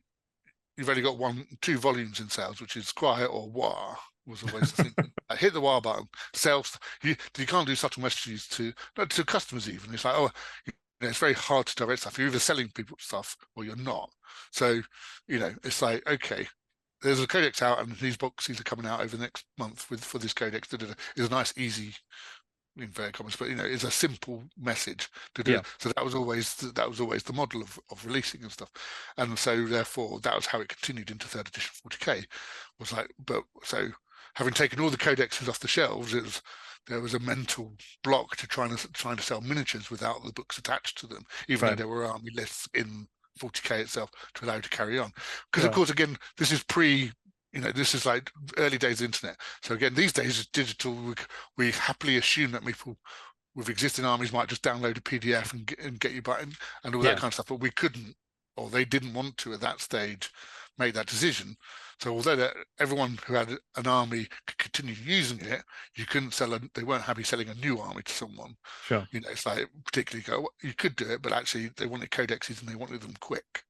Speaker 2: you've only got 2 volumes in sales, which is quiet or war was always the thing. Hit the war button, sales. You can't do subtle messages to customers even. It's like, it's very hard to direct stuff. You're either selling people stuff or you're not. So it's like, okay, there's a codex out, and these boxes are coming out over the next month for this codex. It's a nice, easy, in inverted commas, but it's a simple message to do. So that was always the model of releasing and stuff, and so therefore that was how it continued into third edition 40k. Was like, but so having taken all the codexes off the shelves, there was a mental block to trying to sell miniatures without the books attached to them, even though there were army lists in 40k itself to allow you to carry on. Because of course, again, this is this is like early days of the internet. So again, these days it's digital. We happily assume that people with existing armies might just download a PDF and get you button and all that kind of stuff. But we couldn't, or they didn't want to at that stage make that decision. So although everyone who had an army could continue using it, you couldn't they weren't happy selling a new army to someone. It's like particularly you could do it, but actually they wanted codexes and they wanted them quick,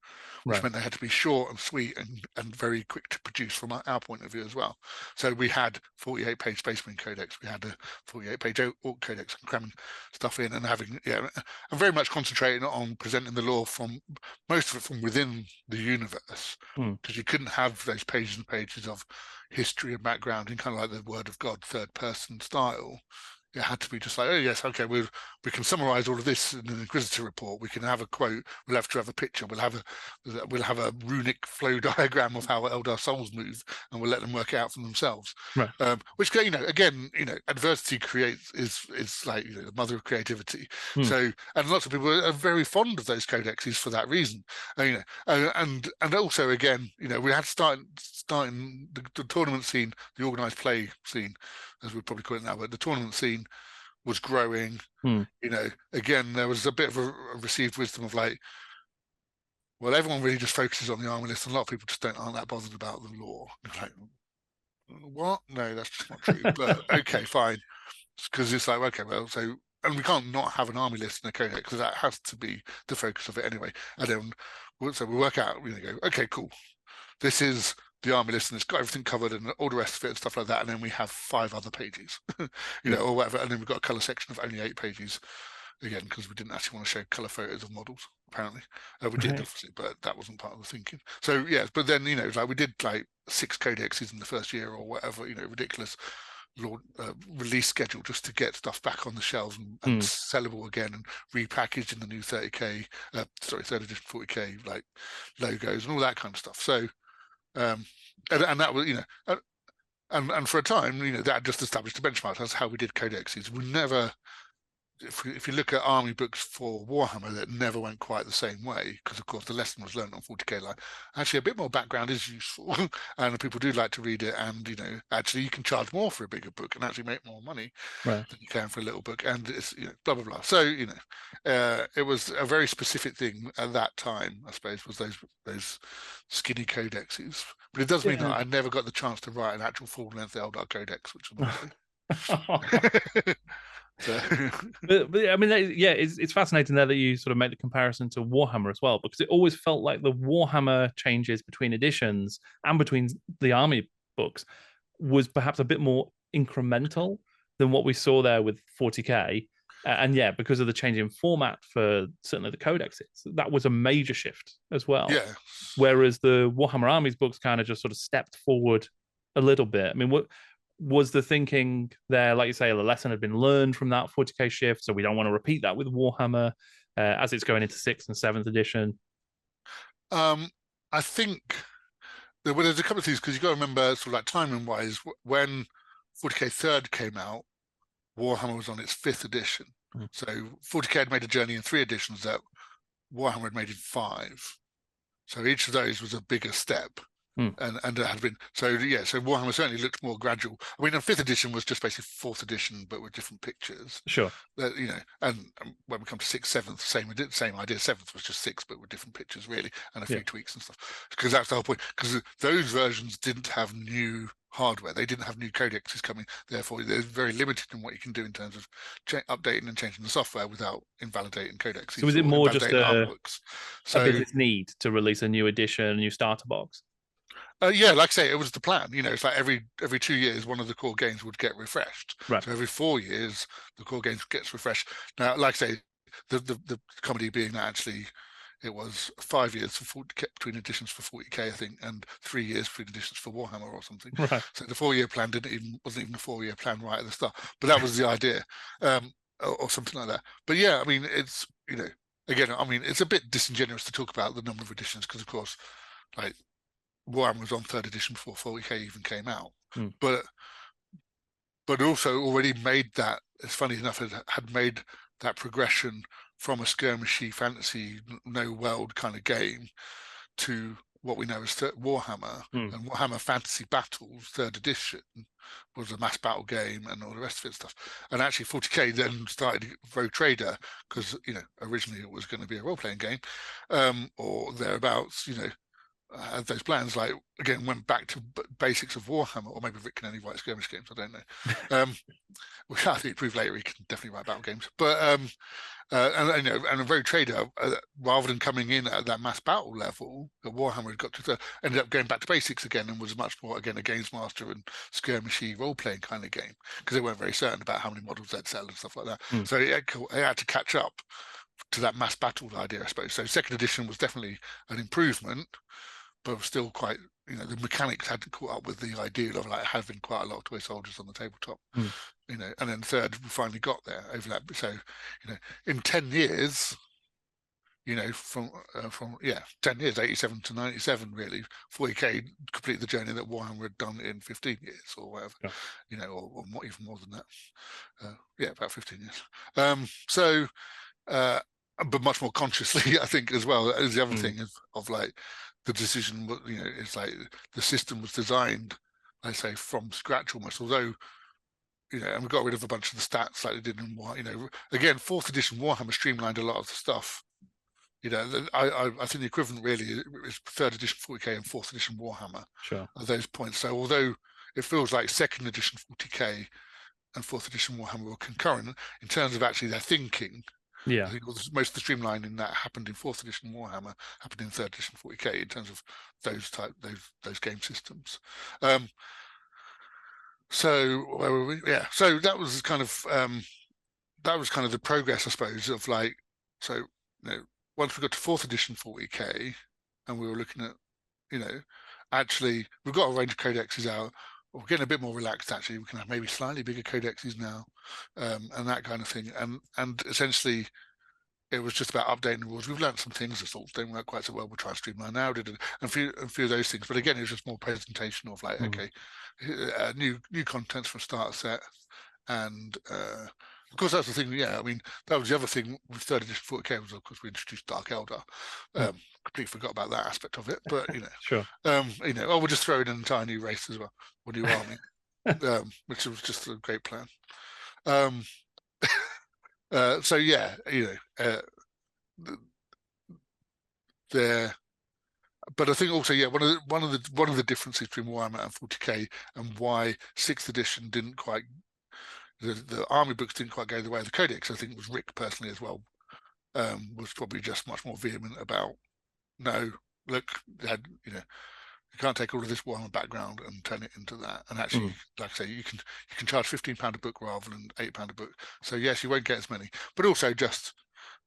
Speaker 2: which meant they had to be short and sweet and very quick to produce from our point of view as well. So we had 48-page Space Marine Codex, we had a 48-page Orc Codex, and cramming stuff in and having and very much concentrating on presenting the lore from most of it from within the universe, because you couldn't have those pages and pages of history and background in kind of like the Word of God third-person style. It had to be just like, oh yes, okay, we can summarize all of this in an Inquisitor report. We can have a quote. We'll have to have a picture. We'll have a runic flow diagram of how Eldar souls move, and we'll let them work it out for themselves. Which again, adversity is like the mother of creativity. So, and lots of people are very fond of those codexes for that reason. And also again, we had starting the tournament scene, the organized play scene, as we'd probably call it now, but the tournament scene was growing. Again, there was a bit of a received wisdom of like, well, everyone really just focuses on the army list, and a lot of people just aren't that bothered about the lore. Like, what? No, that's just not true. But okay, fine, because it's like, okay, well, so, and we can't not have an army list in a codex, because that has to be the focus of it anyway. And then so we work out, we go, okay, cool, this is the army list and it's got everything covered and all the rest of it and stuff like that, and then we have 5 other pages or whatever, and then we've got a color section of only 8 pages again, because we didn't actually want to show color photos of models apparently. We did obviously, but that wasn't part of the thinking. So but then like we did like 6 codexes in the first year or whatever, ridiculous release schedule just to get stuff back on the shelves and sellable again, and repackaged in the new 30k, third edition 40k like logos and all that kind of stuff. So, and that was, and for a time, that just established a benchmark. That's how we did codexes. We never, if you look at army books for Warhammer, that never went quite the same way, because of course the lesson was learned on 40k. Like, actually, a bit more background is useful, and people do like to read it. And actually, you can charge more for a bigger book and actually make more money than you can for a little book. And it's blah blah blah. So it was a very specific thing at that time, I suppose, was those skinny codexes. But it does mean that I never got the chance to write an actual full-length Eldar codex, which was nice. So.
Speaker 1: but I mean, it's fascinating there that you sort of make the comparison to Warhammer as well, because it always felt like the Warhammer changes between editions and between the army books was perhaps a bit more incremental than what we saw there with 40k. And because of the change in format for certainly the codexes, that was a major shift as well.
Speaker 2: Yeah.
Speaker 1: Whereas the Warhammer Armies books kind of just sort of stepped forward a little bit. I mean, what was the thinking there? Like you say, the lesson had been learned from that 40k shift, so we don't want to repeat that with Warhammer as it's going into 6th and 7th edition.
Speaker 2: I think there's a couple of things, because you've got to remember, sort of like timing wise, when 40k third came out, Warhammer was on its 5th edition. So 40k had made a journey in 3 editions that Warhammer had made in 5. So each of those was a bigger step. And it had been so Warhammer certainly looked more gradual. I mean, and 5th edition was just basically 4th edition, but with different pictures.
Speaker 1: Sure.
Speaker 2: And when we come to 6th, 7th, same idea. 7th was just 6, but with different pictures, really, and a few tweaks and stuff. Because that's the whole point. Because those versions didn't have new hardware, they didn't have new codexes coming. Therefore, they're very limited in what you can do in terms of updating and changing the software without invalidating codexes.
Speaker 1: So was it more just a business need to release a new edition, a new starter box?
Speaker 2: Yeah, like I say, it was the plan. It's like every 2 years, one of the core games would get refreshed.
Speaker 1: Right.
Speaker 2: So every 4 years, the core games gets refreshed. Now, like I say, the comedy being that actually it was 5 years between editions for 40k, I think, and 3 years between editions for Warhammer or something.
Speaker 1: Right.
Speaker 2: So the 4-year plan wasn't even a 4-year plan right at the start. But that was the idea, or something like that. But yeah, I mean, it's again, I mean, it's a bit disingenuous to talk about the number of editions, because of course, like, Warhammer was on 3rd edition before 40k even came out, but also already made that. It's funny enough, it had made that progression from a skirmishy fantasy no world kind of game to what we know as Warhammer. And Warhammer Fantasy Battles 3rd edition was a mass battle game and all the rest of it stuff. And actually 40k then started Rogue Trader, because originally it was going to be a role-playing game, or thereabouts. Had those plans, like, again, went back to basics of Warhammer, or maybe Rick can only write skirmish games, I don't know. Which I think proved later he can definitely write battle games. But and a Rogue Trader, rather than coming in at that mass battle level that Warhammer had got to, ended up going back to basics again, and was much more, again, a games master and skirmishy role-playing kind of game, because they weren't very certain about how many models they'd sell and stuff like that. So it had to catch up to that mass battle idea, I suppose. So 2nd edition was definitely an improvement, but was still quite, the mechanics hadn't caught up with the ideal of like having quite a lot of toy soldiers on the tabletop, and then 3rd we finally got there over that. So, in 10 years, from 10 years, 87 to 97, really, 40k completed the journey that Warhammer had done in 15 years or whatever, or more, even more than that. About 15 years. But much more consciously, I think, as well, as the other thing of like the decision. It's like the system was designed, I say, from scratch almost. Although, and we got rid of a bunch of the stats like they did in again, 4th edition Warhammer streamlined a lot of the stuff. I think the equivalent really is 3rd edition 40k and 4th edition Warhammer.
Speaker 1: Sure.
Speaker 2: At those points. So although it feels like 2nd edition 40k and 4th edition Warhammer were concurrent in terms of actually their thinking.
Speaker 1: Yeah,
Speaker 2: I think most of the streamlining that happened in 4th edition Warhammer happened in 3rd edition 40k in terms of those game systems. So where were we? Yeah, so that was kind of the progress, I suppose, of like, so once we got to 4th edition 40k, and we were looking at, actually we've got a range of codexes out. we're getting a bit more relaxed. Actually, we can have maybe slightly bigger codexes now, and that kind of thing. And essentially, it was just about updating the rules. We've learned some things that sort of don't work quite so well. We'll try and streamline now, and a few of those things. But again, it was just more presentation of like, okay, new contents from starter set, and of course that's the thing. Yeah, I mean that was the other thing with third edition 40k was of course we introduced Dark Elder. Completely forgot about that aspect of it, but
Speaker 1: sure.
Speaker 2: We'll just throw in an entire new race as well, or new army, which was just a great plan. So yeah, there. But I think also, yeah, one of the differences between Warhammer and 40k and why 6th edition didn't quite, the army books didn't quite go the way of the codex. I think it was Rick personally as well, was probably just much more vehement about, no, look, you can't take all of this Warhammer background and turn it into that. And actually, like I say, you can charge £15 a book rather than £8 a book. So yes, you won't get as many, but also just,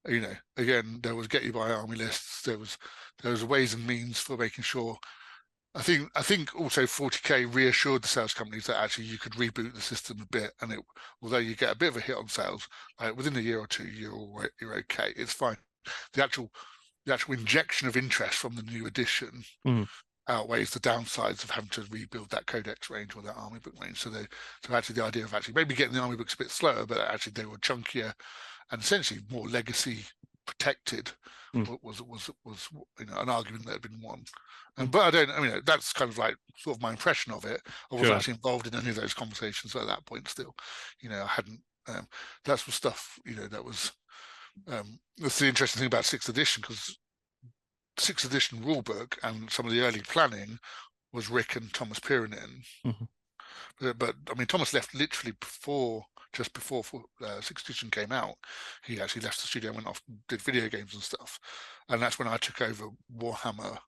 Speaker 2: again, there was get you by army lists. There was ways and means for making sure. I think also 40k reassured the sales companies that actually you could reboot the system a bit, and although you get a bit of a hit on sales, within a year or two, you're okay. It's fine. The actual injection of interest from the new edition outweighs the downsides of having to rebuild that codex range or that army book range. So actually the idea of actually maybe getting the army books a bit slower, but actually they were chunkier and essentially more legacy protected was an argument that had been won. But that's kind of like sort of my impression of it. I wasn't actually involved in any of those conversations at that point still. I hadn't, that's was stuff, that was, that's the interesting thing about 6th edition, because 6th edition rulebook and some of the early planning was Rick and Thomas Pirinin. But I mean, Thomas left literally just before 6th edition came out. He actually left the studio and went off and did video games and stuff. And that's when I took over Warhammer,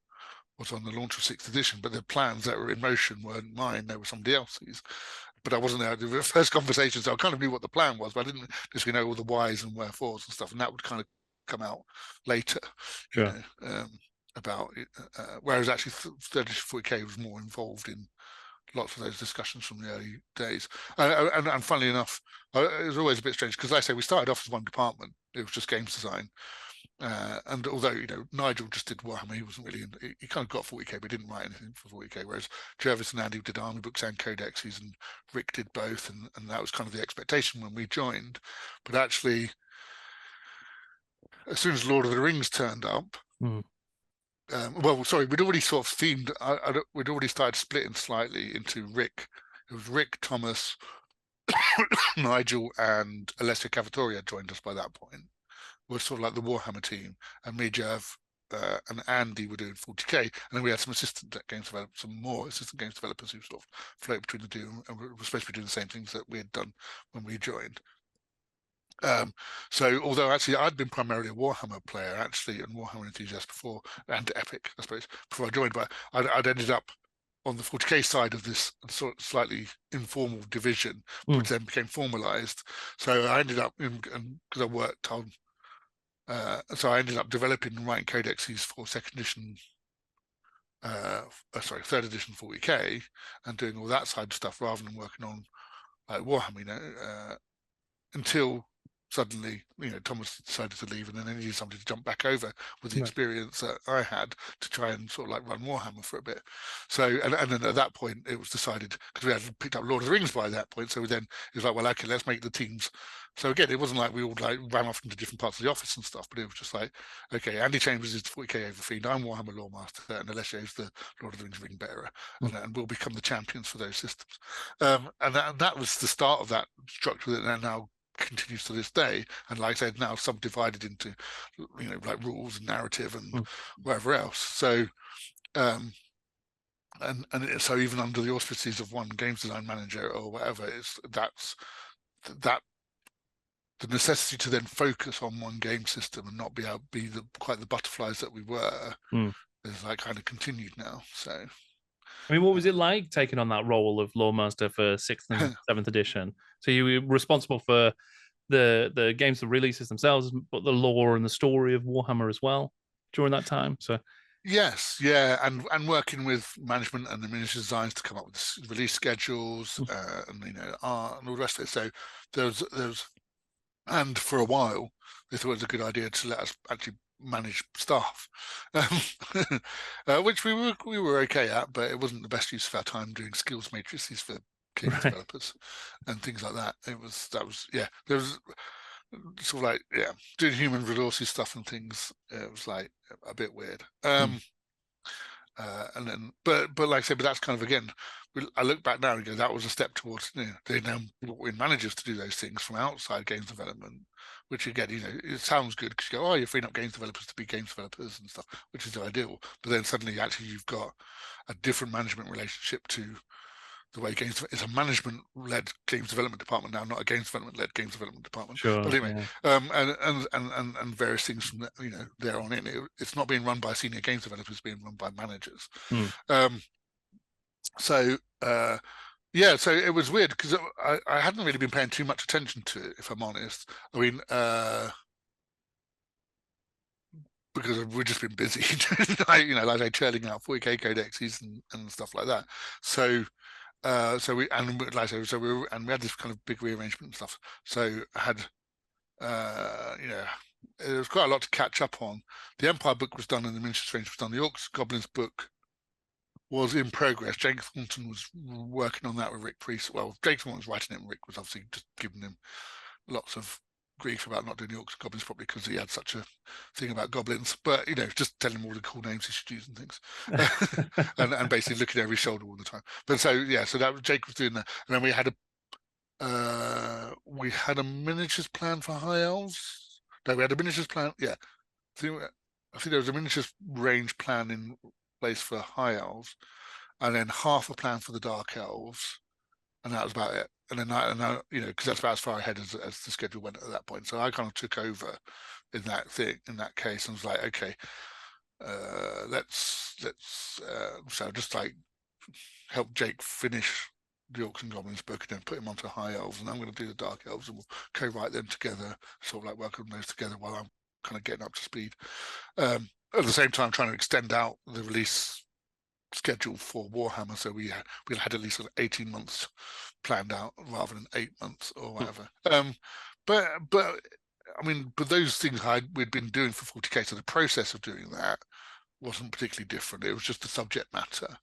Speaker 2: was on the launch of 6th edition. But the plans that were in motion weren't mine, they were somebody else's. But I wasn't there at the first conversation, so I kind of knew what the plan was, but I didn't just know all the whys and wherefores and stuff. And that would kind of come out later. About it, whereas actually 3rd edition 40k was more involved in lots of those discussions from the early days. And funnily enough, it was always a bit strange because, like I say, we started off as one department. It was just games design. And although, Nigel just did Warhammer, he wasn't really, he kind of got 40k, but he didn't write anything for 40k, whereas Jervis and Andy did army books and codexes, and Rick did both. And that was kind of the expectation when we joined. But actually, as soon as Lord of the Rings turned up, we'd already sort of themed. We'd already started splitting slightly into Rick. It was Rick, Thomas, Nigel, and Alessio Cavatoria joined us by that point. Was sort of like the Warhammer team, and me, Jeff, and Andy were doing 40k, and then we had some more assistant games developers who sort of float between the two, and we were supposed to be doing the same things that we had done when we joined. So although actually I'd been primarily a Warhammer player actually and Warhammer enthusiast before, and Epic I suppose, before I joined, but I'd ended up on the 40k side of this sort of slightly informal division, which then became formalized. So I ended up, because I worked on, so I ended up developing and writing codexes for 2nd edition, 3rd edition 40k, and doing all that side of stuff rather than working on like Warhammer, until suddenly, Thomas decided to leave, and then they needed somebody to jump back over with the experience that I had to try and sort of like run Warhammer for a bit. So, and then at that point, it was decided, because we had picked up Lord of the Rings by that point, so then it was like, well, okay, let's make the teams. So again, it wasn't like we all like ran off into different parts of the office and stuff, but it was just like, okay, Andy Chambers is the 40k Overfiend, I'm Warhammer Loremaster, and Alessio is the Lord of the Rings Ring Bearer, and we'll become the champions for those systems. And that was the start of that structure that now continues to this day, and like I said, now subdivided into like rules and narrative and whatever else. So and so even under the auspices of one games design manager or whatever, that's the necessity to then focus on one game system and not be quite the butterflies that we were is like kind of continued now. So
Speaker 1: I mean, what was it like taking on that role of Loremaster for 6th and 7th edition? So you were responsible for the games, the releases themselves, but the lore and the story of Warhammer as well during that time. So
Speaker 2: Yes, yeah, and working with management and the miniature designs to come up with release schedules, and art and all the rest of it. So there's and for a while they thought it was a good idea to let us actually manage staff, which we were okay at, but it wasn't the best use of our time doing skills matrices for game
Speaker 1: Right.
Speaker 2: developers and things like that. There was sort of like doing human resources stuff and things. It was like a bit weird. And then, but like I said, but that's kind of again, I look back now and go, that was a step towards, they now brought in managers to do those things from outside games development, which again, it sounds good because you go, oh, you're freeing up games developers to be games developers and stuff, which is ideal. But then suddenly, actually, you've got a different management relationship to the way games. It's a management-led games development department now, not a games development-led games development department.
Speaker 1: Sure.
Speaker 2: But anyway,
Speaker 1: Yeah.
Speaker 2: and various things from there on in. It's not being run by senior games developers; it's being run by managers. So so it was weird because I hadn't really been paying too much attention to it, if I'm honest. I mean, because we've just been busy, like I say, churning out 40k codexes and stuff like that. So we had this kind of big rearrangement and stuff. So I had there was quite a lot to catch up on. The Empire book was done and the Miniature Strange was done. The Orcs Goblins book was in progress. Jake Thornton was working on that with Rick Priest. Well, Jake Thornton was writing it, and Rick was obviously just giving him lots of grief about not doing the Orcs and Goblins properly because he had such a thing about goblins. But just telling him all the cool names he should use and things, and basically looking over his shoulder all the time. But so that was Jake was doing that, and then we had a miniatures plan for High Elves. No, we had a miniatures plan. Yeah, I think there was a miniatures range plan in place for High Elves, and then half a plan for the Dark Elves, and that was about it. And then because that's about as far ahead as the schedule went at that point. So I kind of took over in that case, and was like, okay, let's so just like help Jake finish the Orcs and Goblins book and then put him onto High Elves, and I'm going to do the Dark Elves, and we'll co-write them together, sort of like work on those together while I'm kind of getting up to speed. At the same time, trying to extend out the release schedule for Warhammer, so we had at least 18 months planned out rather than 8 months or whatever. But I mean, but those things we'd been doing for 40k, so the process of doing that wasn't particularly different. It was just the subject matter.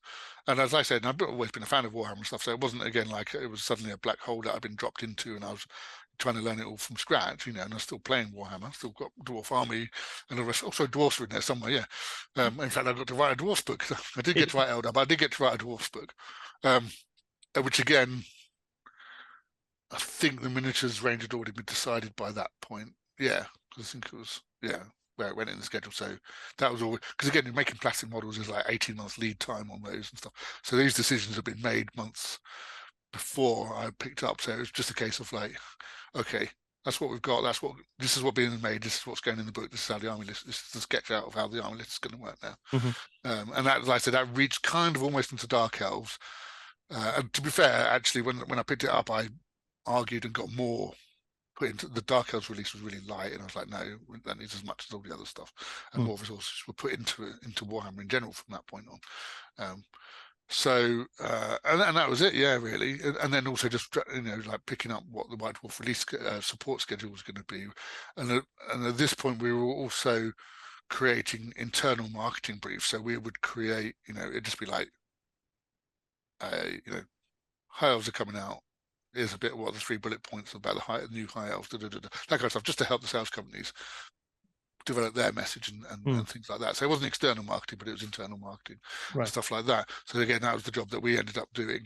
Speaker 2: And as I said, I've always been a fan of Warhammer stuff, so it wasn't again like it was suddenly a black hole that I'd been dropped into and I was trying to learn it all from scratch, and I'm still playing Warhammer, still got Dwarf Army and the rest. Also, dwarfs are in there somewhere, yeah. In fact, I got to write a dwarf book. I did get to write Eldar, but I did get to write a dwarf book, which again, I think the miniatures range had already been decided by that point. Yeah, because I think it was where it went in the schedule. So that was all. Because again, you're making plastic models is like 18 months lead time on those and stuff. So these decisions have been made months before I picked up. So it was just a case of like, okay, that's what we've got. This is what's being made. This is what's going in the book. This is how the army list. This is the sketch out of how the army list is going to work now. And that, like I said, that reached kind of almost into Dark Elves. And to be fair, actually, when I picked it up, I argued and got more put into the Dark Elves release was really light, and I was like, no, that needs as much as all the other stuff, and more resources were put into Warhammer in general from that point on. So and that was it, yeah, really. And then also just like picking up what the White Dwarf release support schedule was going to be, and at this point we were also creating internal marketing briefs. So we would create, it'd just be like, High Elves are coming out. Here's a bit of what the 3 bullet points about the new High Elves, that kind of stuff, just to help the sales companies develop their message and things like that. So it wasn't external marketing, but it was internal marketing, and stuff like that. So again, that was the job that we ended up doing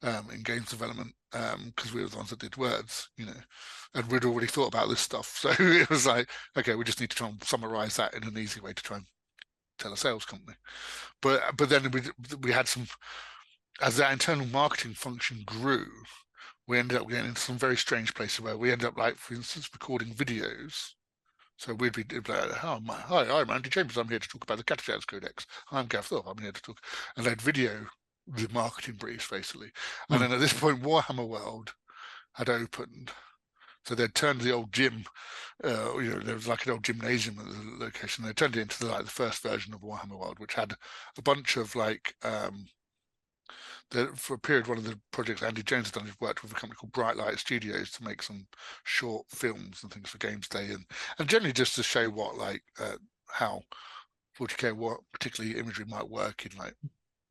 Speaker 2: in games development, because we were the ones that did words, and we'd already thought about this stuff. So it was like, okay, we just need to try and summarize that in an easy way to try and tell a sales company. But then we had some, as that internal marketing function grew, we ended up getting into some very strange places where we ended up, like, for instance, recording videos. So we'd be like, hi, I'm Andy Chambers. I'm here to talk about the Catechans Codex. I'm Gav Thorpe. I'm here to talk. And they'd video the marketing briefs, basically. And then at this point, Warhammer World had opened. So they'd turned the old gym, there was like an old gymnasium at the location. They turned it into the first version of Warhammer World, which had a bunch of for a period, one of the projects Andy Jones has done is worked with a company called Bright Light Studios to make some short films and things for Games Day, and generally just to show what how 40K, what particularly imagery might work in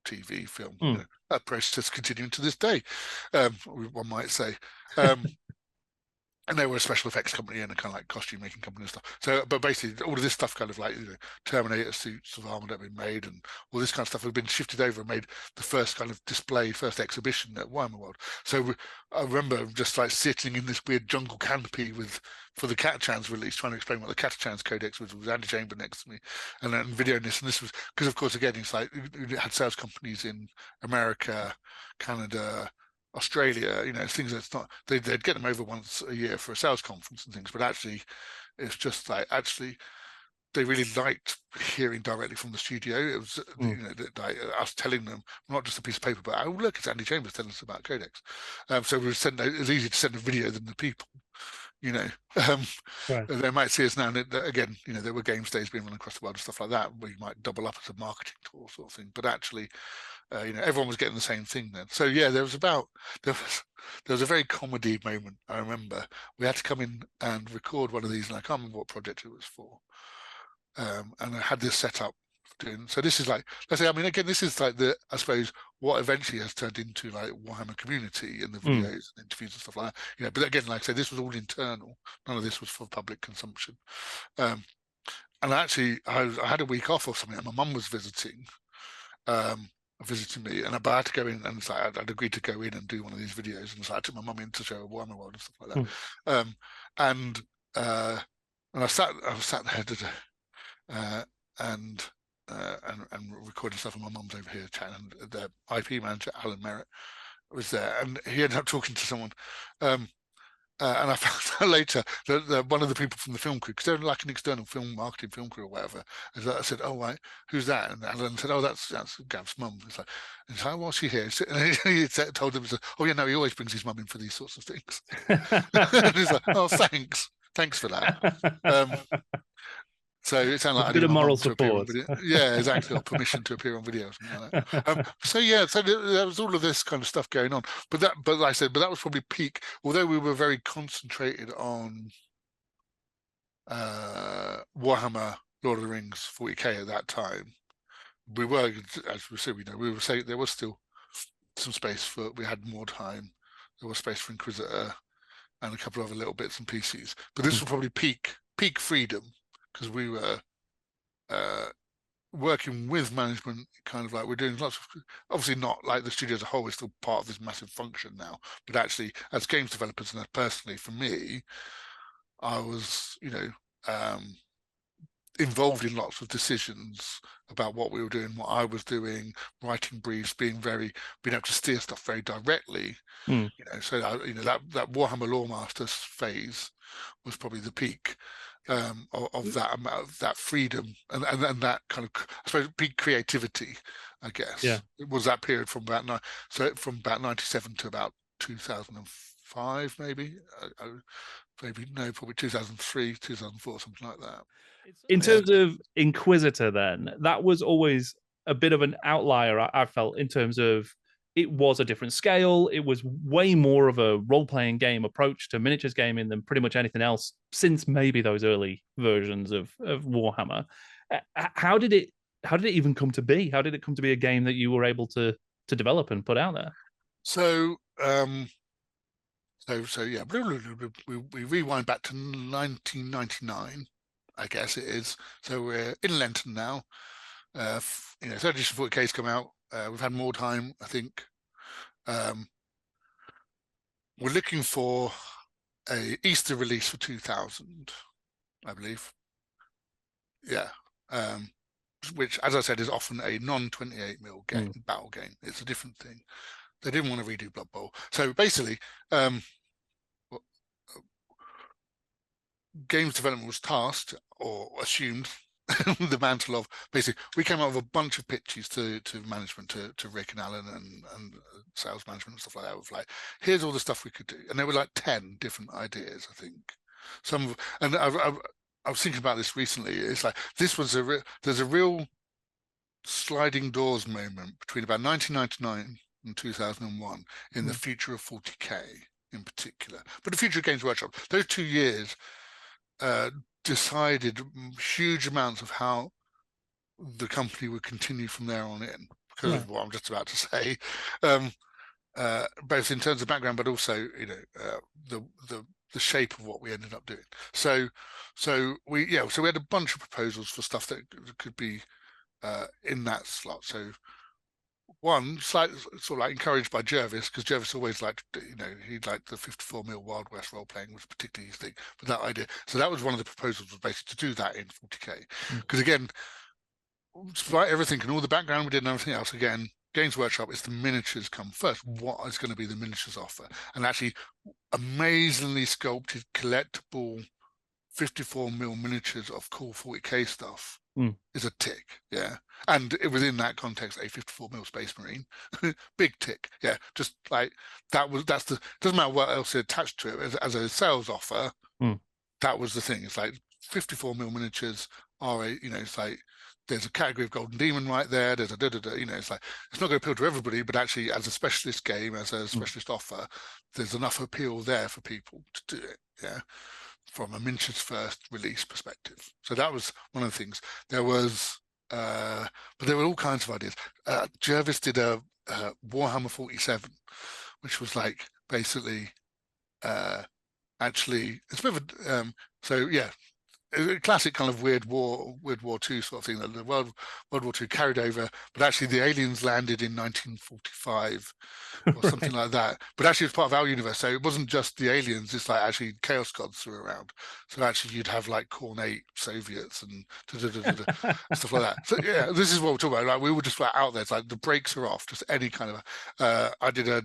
Speaker 2: TV, film. That process continuing to this day, one might say. And they were a special effects company and a kind of costume making company and stuff. So, but basically, all of this stuff, kind of Terminator suits of armor that had been made, and all this kind of stuff had been shifted over and made the first kind of display, first exhibition at Warhammer World. So I remember just sitting in this weird jungle canopy for the Catachans release, trying to explain what the Catachans Codex was. With Andy Chamber next to me, and then videoing this. And this was because, of course, again, it's you had sales companies in America, Canada, Australia, things that's not, they'd get them over once a year for a sales conference and things, but actually it's just they really liked hearing directly from the studio. It was us telling them, not just a piece of paper, but oh look, it's Andy Chambers telling us about Codex. So it was easier to send a video than the people.
Speaker 1: Right.
Speaker 2: They might see us now, and again, there were games days being run across the world and stuff like that, where you might double up as a marketing tool sort of thing, but actually everyone was getting the same thing then. So yeah, there was a very comedy moment. I remember we had to come in and record one of these, and I can't remember what project it was for, and I had this set up doing. So this is let's say, again, this is I suppose what eventually has turned into Warhammer Community and the videos and interviews and stuff like that. But again, like I say, this was all internal. None of this was for public consumption. And actually, I had a week off or something, and my mum was visiting me, and I had to go in, and I'd agreed to go in and do one of these videos, and so I took my mum in to show Warhammer World and stuff like that. And I sat there and recording stuff, and my mum's over here chatting, and the IP manager Alan Merritt was there, and he ended up talking to someone. And I found out later that one of the people from the film crew, because they're like an external marketing film crew or whatever, I said, "Oh, right, who's that?" And Alan said, "Oh, that's Gav's mum." It's "Oh, what's she here?" And he told him, "Oh, yeah, no, he always brings his mum in for these sorts of things." And he's like, "Oh, thanks for that." So it sounded like
Speaker 1: a bit of moral support.
Speaker 2: Yeah, exactly. Or permission to appear on video or something like that. So there was all of this kind of stuff going on. But like I said, that was probably peak. Although we were very concentrated on Warhammer, Lord of the Rings, 40K at that time. We were, as we said, we were saying there was still some space for. We had more time. There was space for Inquisitor and a couple of other little bits and pieces. But this was probably peak freedom, because we were working with management, kind of we're doing lots of, obviously not like the studio as a whole is still part of this massive function now, but actually as games developers, and personally for me, I was involved in lots of decisions about what we were doing, what I was doing, writing briefs, being able to steer stuff very directly. So that Warhammer Loremaster phase was probably the peak of that freedom and that kind of, I suppose, peak creativity, I guess.
Speaker 1: Yeah.
Speaker 2: It was that period from about 97 to about 2005, maybe. Probably 2003, 2004, something like that.
Speaker 1: In terms of Inquisitor, then, that was always a bit of an outlier, I felt, in terms of it was a different scale. It was way more of a role-playing game approach to miniatures gaming than pretty much anything else since maybe those early versions of Warhammer. How did it even come to be? How did it come to be a game that you were able to develop and put out there?
Speaker 2: So yeah, we rewind back to 1999, I guess it is. So we're in Lenton now. Third edition 40K's come out. We've had more time, I think. We're looking for a Easter release for 2000, I believe. Yeah. Which, as I said, is often a non-28mm game, battle game. It's a different thing. They didn't want to redo Blood Bowl. So basically, games development was tasked or assumed the mantle of basically we came up with a bunch of pitches to management, to Rick and Alan and sales management and stuff like that, with like, here's all the stuff we could do, and there were like 10 different ideas, I think. And I was thinking about this recently. It's like this was there's a real sliding doors moment between about 1999 and 2001 in the future of 40k in particular, but the future of Games Workshop. Those 2 years decided huge amounts of how the company would continue from there on in, because of what I'm just about to say, both in terms of background, but also the shape of what we ended up doing. So we had a bunch of proposals for stuff that could be in that slot. So one, sort of like encouraged by Jervis, because Jervis always liked, he liked the 54mm Wild West role playing was particularly his thing for that idea. So that was one of the proposals, was basically to do that in 40k. Because again, despite everything and all the background we did and everything else, again, Games Workshop is the miniatures come first. What is going to be the miniatures offer? And actually, amazingly sculpted, collectible 54mm miniatures of cool 40k stuff is a tick, and within that context, a 54mm Space Marine, big tick, just like that's the, doesn't matter what else is attached to it as a sales offer. That was the thing. It's like 54mm miniatures are it's like there's a category of Golden Demon right there. There's a it's like, it's not going to appeal to everybody, but actually as a specialist game, as a specialist offer, there's enough appeal there for people to do it, from a miniatures first release perspective. So that was one of the things. There was, but there were all kinds of ideas. Jervis did a Warhammer 47, which was like basically, actually, it's a bit of a, a classic kind of World War II sort of thing, that the World War II carried over, but actually the aliens landed in 1945 or something like that. But actually it's part of our universe, so it wasn't just the aliens, it's like actually Chaos Gods were around. So actually you'd have like Cornate Soviets and stuff like that. So this is what we're talking about. Like we were just out there. It's like the brakes are off, just any kind of I did a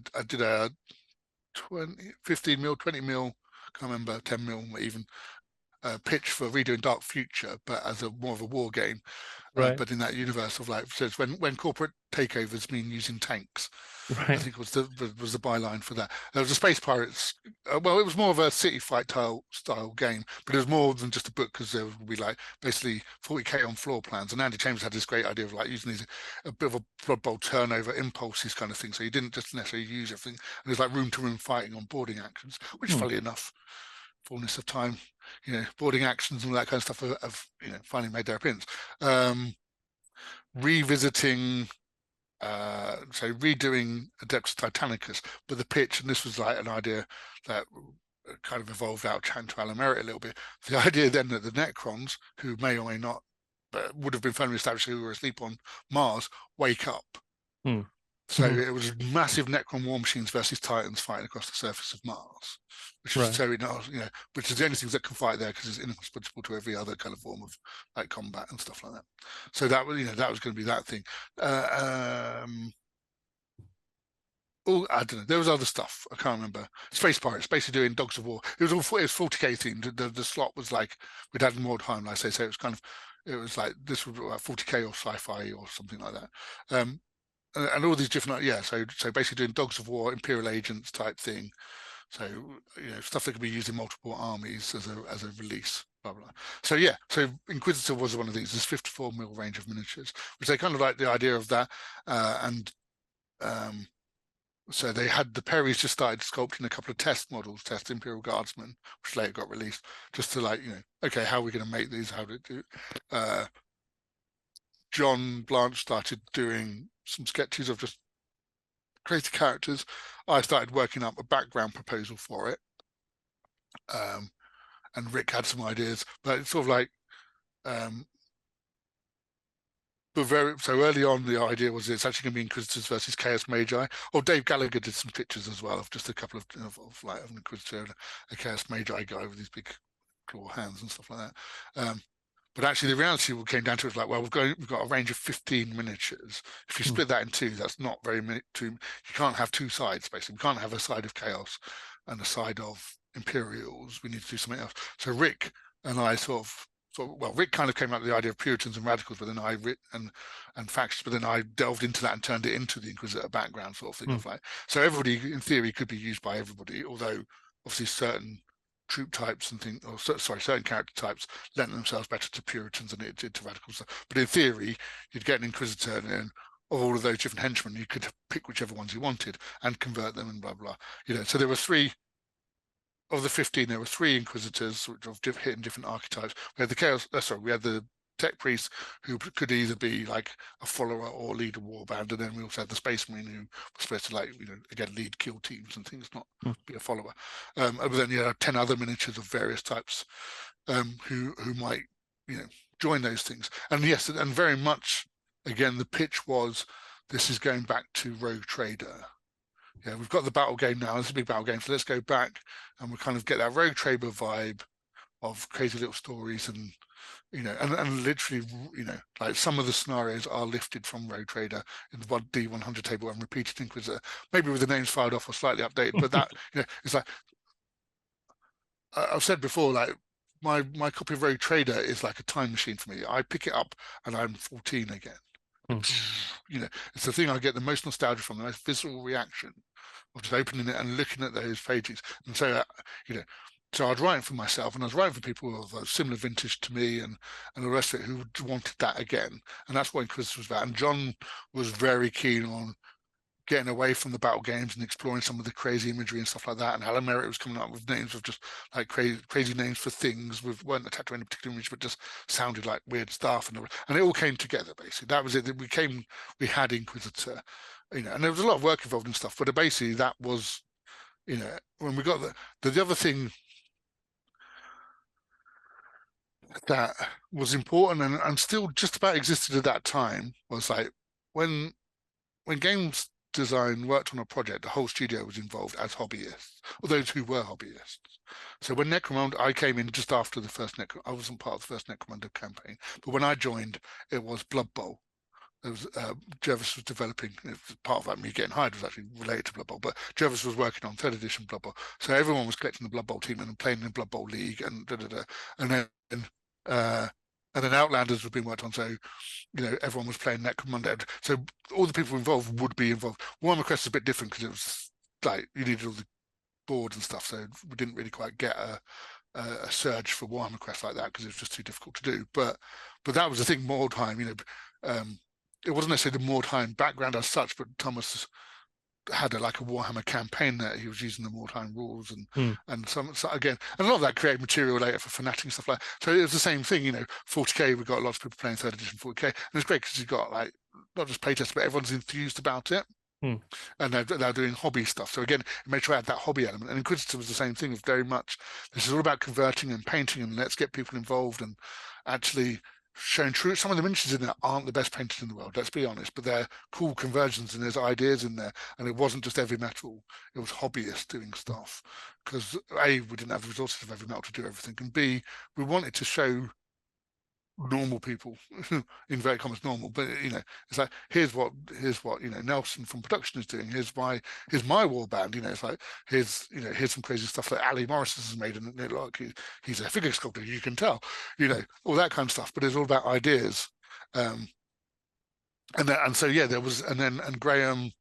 Speaker 2: 15mm, 20mm, can't remember, 10mm even, pitch for redoing Dark Future, but as more of a war game, but in that universe of like, so it's when corporate takeovers mean using tanks. I think was the byline for that. There was a Space Pirates. Well, it was more of a city fight style game, but it was more than just a book, because there would be like basically 40k on floor plans. And Andy Chambers had this great idea of like using these, a bit of a Blood Bowl turnover impulses kind of thing. So you didn't just necessarily use everything. And there's like room to room fighting on boarding actions, which, funnily enough, fullness of time, boarding actions and all that kind of stuff have finally made their appearance. Revisiting, so redoing Adeptus Titanicus, but the pitch, and this was like an idea that kind of evolved out chatting to Alan Merritt a little bit. The idea then that the Necrons, who may or may not, but would have been firmly established, who were asleep on Mars, wake up. So it was massive Necron war machines versus Titans fighting across the surface of Mars, which is which is the only things that can fight there, because it's inhospitable to every other kind of form of like combat and stuff like that. So that was that was going to be that thing. I don't know. There was other stuff. I can't remember. Space Pirates, basically doing Dogs of War. It was 40k themed. The slot was like, we'd had more time, like I say. So it was kind of, it was like this was like 40k or sci-fi or something like that. And all these different, so basically doing Dogs of War, Imperial Agents type thing. So stuff that could be used in multiple armies as a release, blah blah. So so Inquisitor was one of these. This 54mm range of miniatures, which they kind of like the idea of that, so they had the Perrys just started sculpting a couple of test Imperial Guardsmen, which later got released, just to like okay, how are we going to make these? How to do? John Blanche started doing some sketches of just crazy characters. I started working up a background proposal for it, and Rick had some ideas, but it's sort of like, but so early on the idea was it's actually going to be Inquisitors versus Chaos Magi. Or Dave Gallagher did some pictures as well of just a couple of like an Inquisitor and a Chaos Magi guy with these big claw hands and stuff like that. But actually, the reality came down to it like, well, we've got a range of 15 miniatures. If you split that in two, that's not very many. You can't have two sides, basically. We can't have a side of Chaos and a side of Imperials. We need to do something else. So Rick and I sort of Rick kind of came up with the idea of Puritans and radicals, but then and factions, but then I delved into that and turned it into the Inquisitor background sort of thing. Of like, so everybody in theory could be used by everybody, although obviously certain troop types and things, or certain character types lent themselves better to Puritans than it did to radicals. But in theory, you'd get an Inquisitor, and then of all of those different henchmen, you could pick whichever ones you wanted and convert them and blah blah. So there were three. Of the 15, there were 3 Inquisitors, which of hitting different archetypes. We had the Chaos. We had the Tech Priest, who could either be like a follower or lead a warband, and then we also had the Space Marine, who was supposed to again lead kill teams and things, not be a follower. But then you had 10 other miniatures of various types, who might join those things. And yes, and very much again the pitch was, this is going back to Rogue Trader. Yeah, we've got the battle game now. It's a big battle game, so let's go back and we'll kind of get that Rogue Trader vibe of crazy little stories, and and literally, like some of the scenarios are lifted from Rogue Trader in the D100 table and repeated Inquisitor, maybe with the names filed off or slightly updated. But that it's like I've said before, like my copy of Rogue Trader is like a time machine for me. I pick it up and I'm 14 again. It's the thing I get the most nostalgia from, the most visceral reaction of just opening it and looking at those pages. And so, so I was writing for myself, and I was writing for people of a similar vintage to me, and the rest of it, who wanted that again. And that's what Inquisitor was about. And John was very keen on getting away from the battle games and exploring some of the crazy imagery and stuff like that. And Alan Merritt was coming up with names of just like crazy names for things weren't attached to any particular image, but just sounded like weird stuff. And it all came together, basically. That was it. We had Inquisitor, and there was a lot of work involved in stuff, but basically that was, when we got the other thing that was important and still just about existed at that time was like when games design worked on a project, the whole studio was involved as hobbyists, or those who were hobbyists. So when Necromunda, I came in just after the first I wasn't part of the first Necromunda campaign, but when I joined, it was Blood Bowl. There was Jervis was developing. Part of that, me getting hired, was actually related to Blood Bowl, but Jervis was working on 3rd edition Blood Bowl, so everyone was collecting the Blood Bowl team and playing in the Blood Bowl League, and and then Outlanders was being worked on, so everyone was playing Necromunda. So all the people involved would be involved. Warhammer Quest is a bit different because it was like you needed all the boards and stuff, so we didn't really quite get a surge for Warhammer Quest like that because it was just too difficult to do. But that was the thing. Mordheim, it wasn't necessarily the Mordheim background as such, but Thomas had a Warhammer campaign that he was using the Mordheim rules and so again, and a lot of that created material later for Fanatic and stuff like that. So it was the same thing, 40k, we've got lots of people playing 3rd edition 40k, and it's great because you've got not just playtests, but everyone's enthused about it. And they're doing hobby stuff. So again, it made sure I had that hobby element. And Inquisitor was the same thing. It's very much, this is all about converting and painting, and let's get people involved and actually showing true. Some of the miniatures in there aren't the best painted in the world, let's be honest, but they're cool conversions and there's ideas in there. And it wasn't just heavy metal, it was hobbyists doing stuff. Because A, we didn't have the resources of heavy metal to do everything, and B, we wanted to show normal people, inverted commas normal, but it's like here's what Nelson from production is doing, here's my warband, it's like here's some crazy stuff that Ali Morris has made, and he's a figure sculptor, you can tell, all that kind of stuff, but it's all about ideas. And so there was, and Graham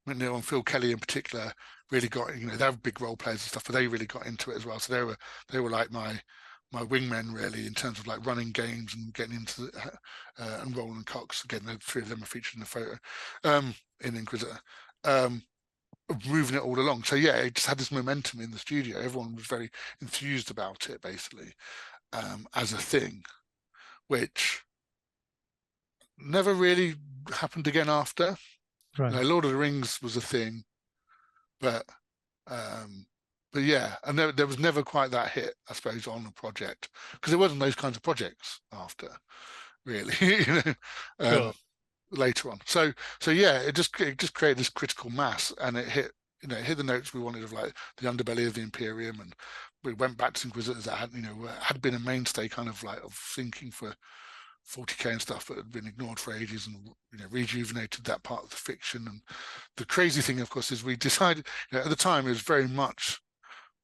Speaker 2: McNeil and Phil Kelly in particular really got, they were big role players and stuff, but they really got into it as well. So they were like my wingmen really, in terms of running games and getting into and Roland Cox, again, the 3 of them are featured in the photo in Inquisitor, moving it all along. So it just had this momentum in the studio. Everyone was very enthused about it, basically, as a thing, which never really happened again after.
Speaker 1: Right.
Speaker 2: Lord of the Rings was a thing, but yeah, and there was never quite that hit, I suppose, on the project, because there wasn't those kinds of projects after, really,
Speaker 1: Sure.
Speaker 2: later on. So it just created this critical mass, and it hit the notes we wanted of the underbelly of the Imperium, and we went back to Inquisitors that had been a mainstay kind of of thinking for 40k and stuff, but had been ignored for ages, and rejuvenated that part of the fiction. And the crazy thing, of course, is we decided, at the time, it was very much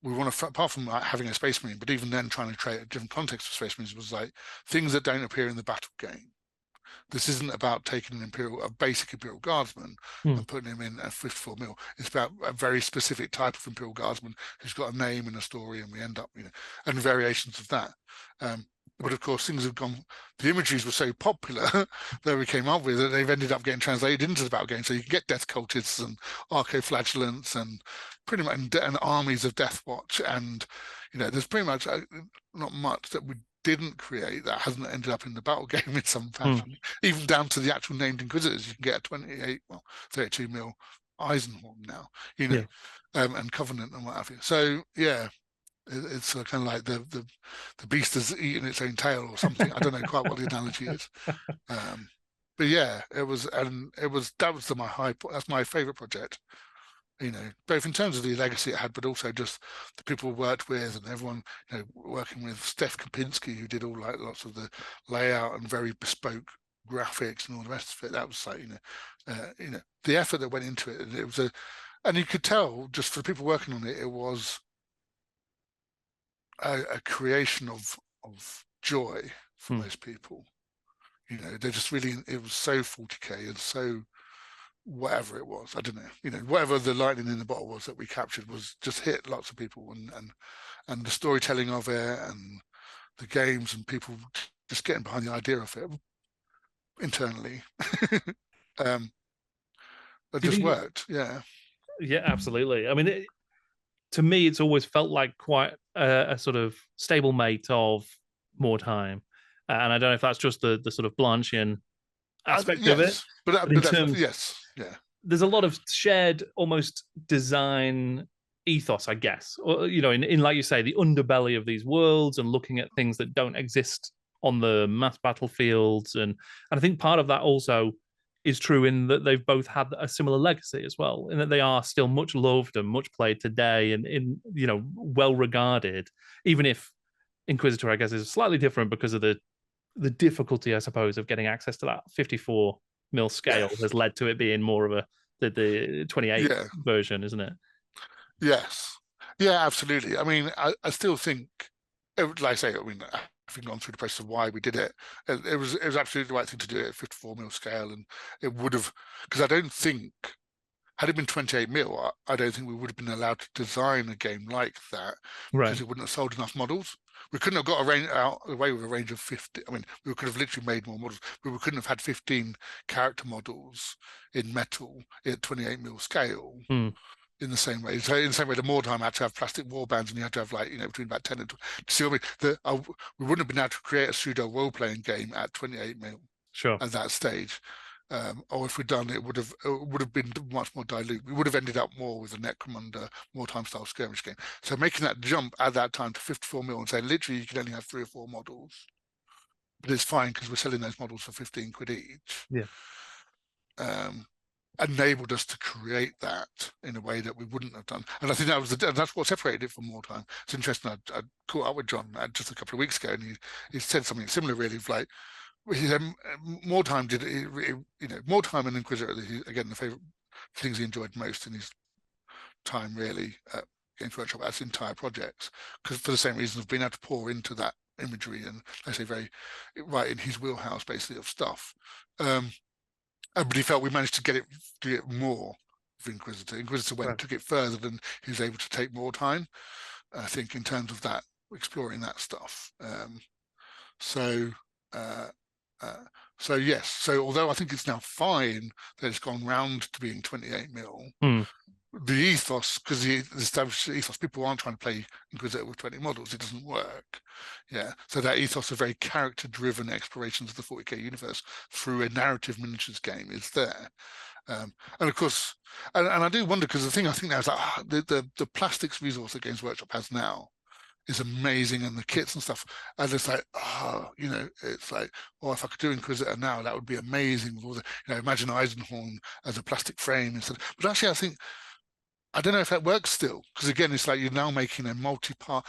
Speaker 2: we want to, apart from like having a Space Marine, but even then trying to create a different context for Space Marines was like things that don't appear in the battle game. This isn't about taking a basic Imperial Guardsman
Speaker 1: Hmm.
Speaker 2: and putting him in a 54 mil. It's about a very specific type of Imperial Guardsman who's got a name and a story, and we end up, and variations of that. But of course, things have gone. The imageries were so popular that we came up with that they've ended up getting translated into the battle game. So you can get Death Cultists and Archoflagellants and pretty much and armies of Death Watch, and there's pretty much not much that we didn't create that hasn't ended up in the battle game in some fashion, even down to the actual named Inquisitors. You can get a 32 mil Eisenhorn now,
Speaker 1: Yeah.
Speaker 2: And Covenant and what have you. So yeah, it's kind of like the beast has eaten its own tail or something. I don't know quite what the analogy is, but yeah, that was my high point. That's my favorite project. Both in terms of the legacy it had, but also just the people we worked with and everyone, working with Steph Kopinski, who did all like lots of the layout and very bespoke graphics and all the rest of it. That was like, the effort that went into it. And it was and you could tell just for the people working on it, it was a creation of joy for most people. They're just really, it was so 40k and so whatever it was, I don't know, whatever the lightning in the bottle was that we captured was just hit lots of people, and the storytelling of it and the games and people just getting behind the idea of it internally. It just worked. Yeah.
Speaker 1: Yeah, absolutely. I mean, to me, it's always felt like quite a sort of stablemate of More Time. And I don't know if that's just the sort of Blanchian aspect of it.
Speaker 2: But in terms, yes, yeah.
Speaker 1: There's a lot of shared almost design ethos, I guess. Or, in like you say, the underbelly of these worlds and looking at things that don't exist on the mass battlefields. And I think part of that also is true in that they've both had a similar legacy as well, in that they are still much loved and much played today and well regarded, even if Inquisitor, I guess, is slightly different because of the difficulty, I suppose, of getting access to that 54 mil scale has led to it being more of the 28 version, isn't it?
Speaker 2: Yes. Yeah, absolutely. I mean, I still think, like I say, having gone through the process of why we did it, it was absolutely the right thing to do it at 54 mil scale, and it would have, because I don't think, had it been 28 mil, I don't think we would have been allowed to design a game like that, because it wouldn't have sold enough models. We couldn't have got away with a range of 50. I mean, we could have literally made more models, but we couldn't have had 15 character models in metal at 28 mil scale. In the same way. So in the same way, the More Time had to have plastic warbands, and you had to have between about 10 and 20. See what I mean? We wouldn't have been able to create a pseudo role-playing game at 28 mil at that stage. Or if we'd done it, would have been much more dilute. We would have ended up more with a Necromunda, More Time style skirmish game. So making that jump at that time to 54 mil and saying literally you can only have 3 or 4 models, but it's fine because we're selling those models for 15 quid each.
Speaker 1: Yeah.
Speaker 2: Enabled us to create that in a way that we wouldn't have done, and I think that's what separated it from More Time. It's interesting. I caught up with John just a couple of weeks ago, and he said something similar. Really, like he said, More Time did More Time and Inquisitor. Again, the favorite things he enjoyed most in his time really at Games Workshop as entire projects, because for the same reason of being able to pour into that imagery and I say very right in his wheelhouse basically of stuff. But he felt we managed to do it more with Inquisitor. Inquisitor took it further than he was able to take More Time, I think, in terms of that, exploring that stuff. So yes. So although I think it's now fine that it's gone round to being 28 mil, the ethos, because the established ethos, people aren't trying to play Inquisitor with 20 models. It doesn't work. Yeah. So that ethos of very character-driven explorations of the 40k universe through a narrative miniatures game is there. And of course, and I do wonder, because the thing I think now is like the plastics resource that Games Workshop has now is amazing, and the kits and stuff. And it's like, it's like, if I could do Inquisitor now, that would be amazing. With all the, imagine Eisenhorn as a plastic frame instead. But actually, I don't know if that works still, because again, it's like you're now making a multi-part.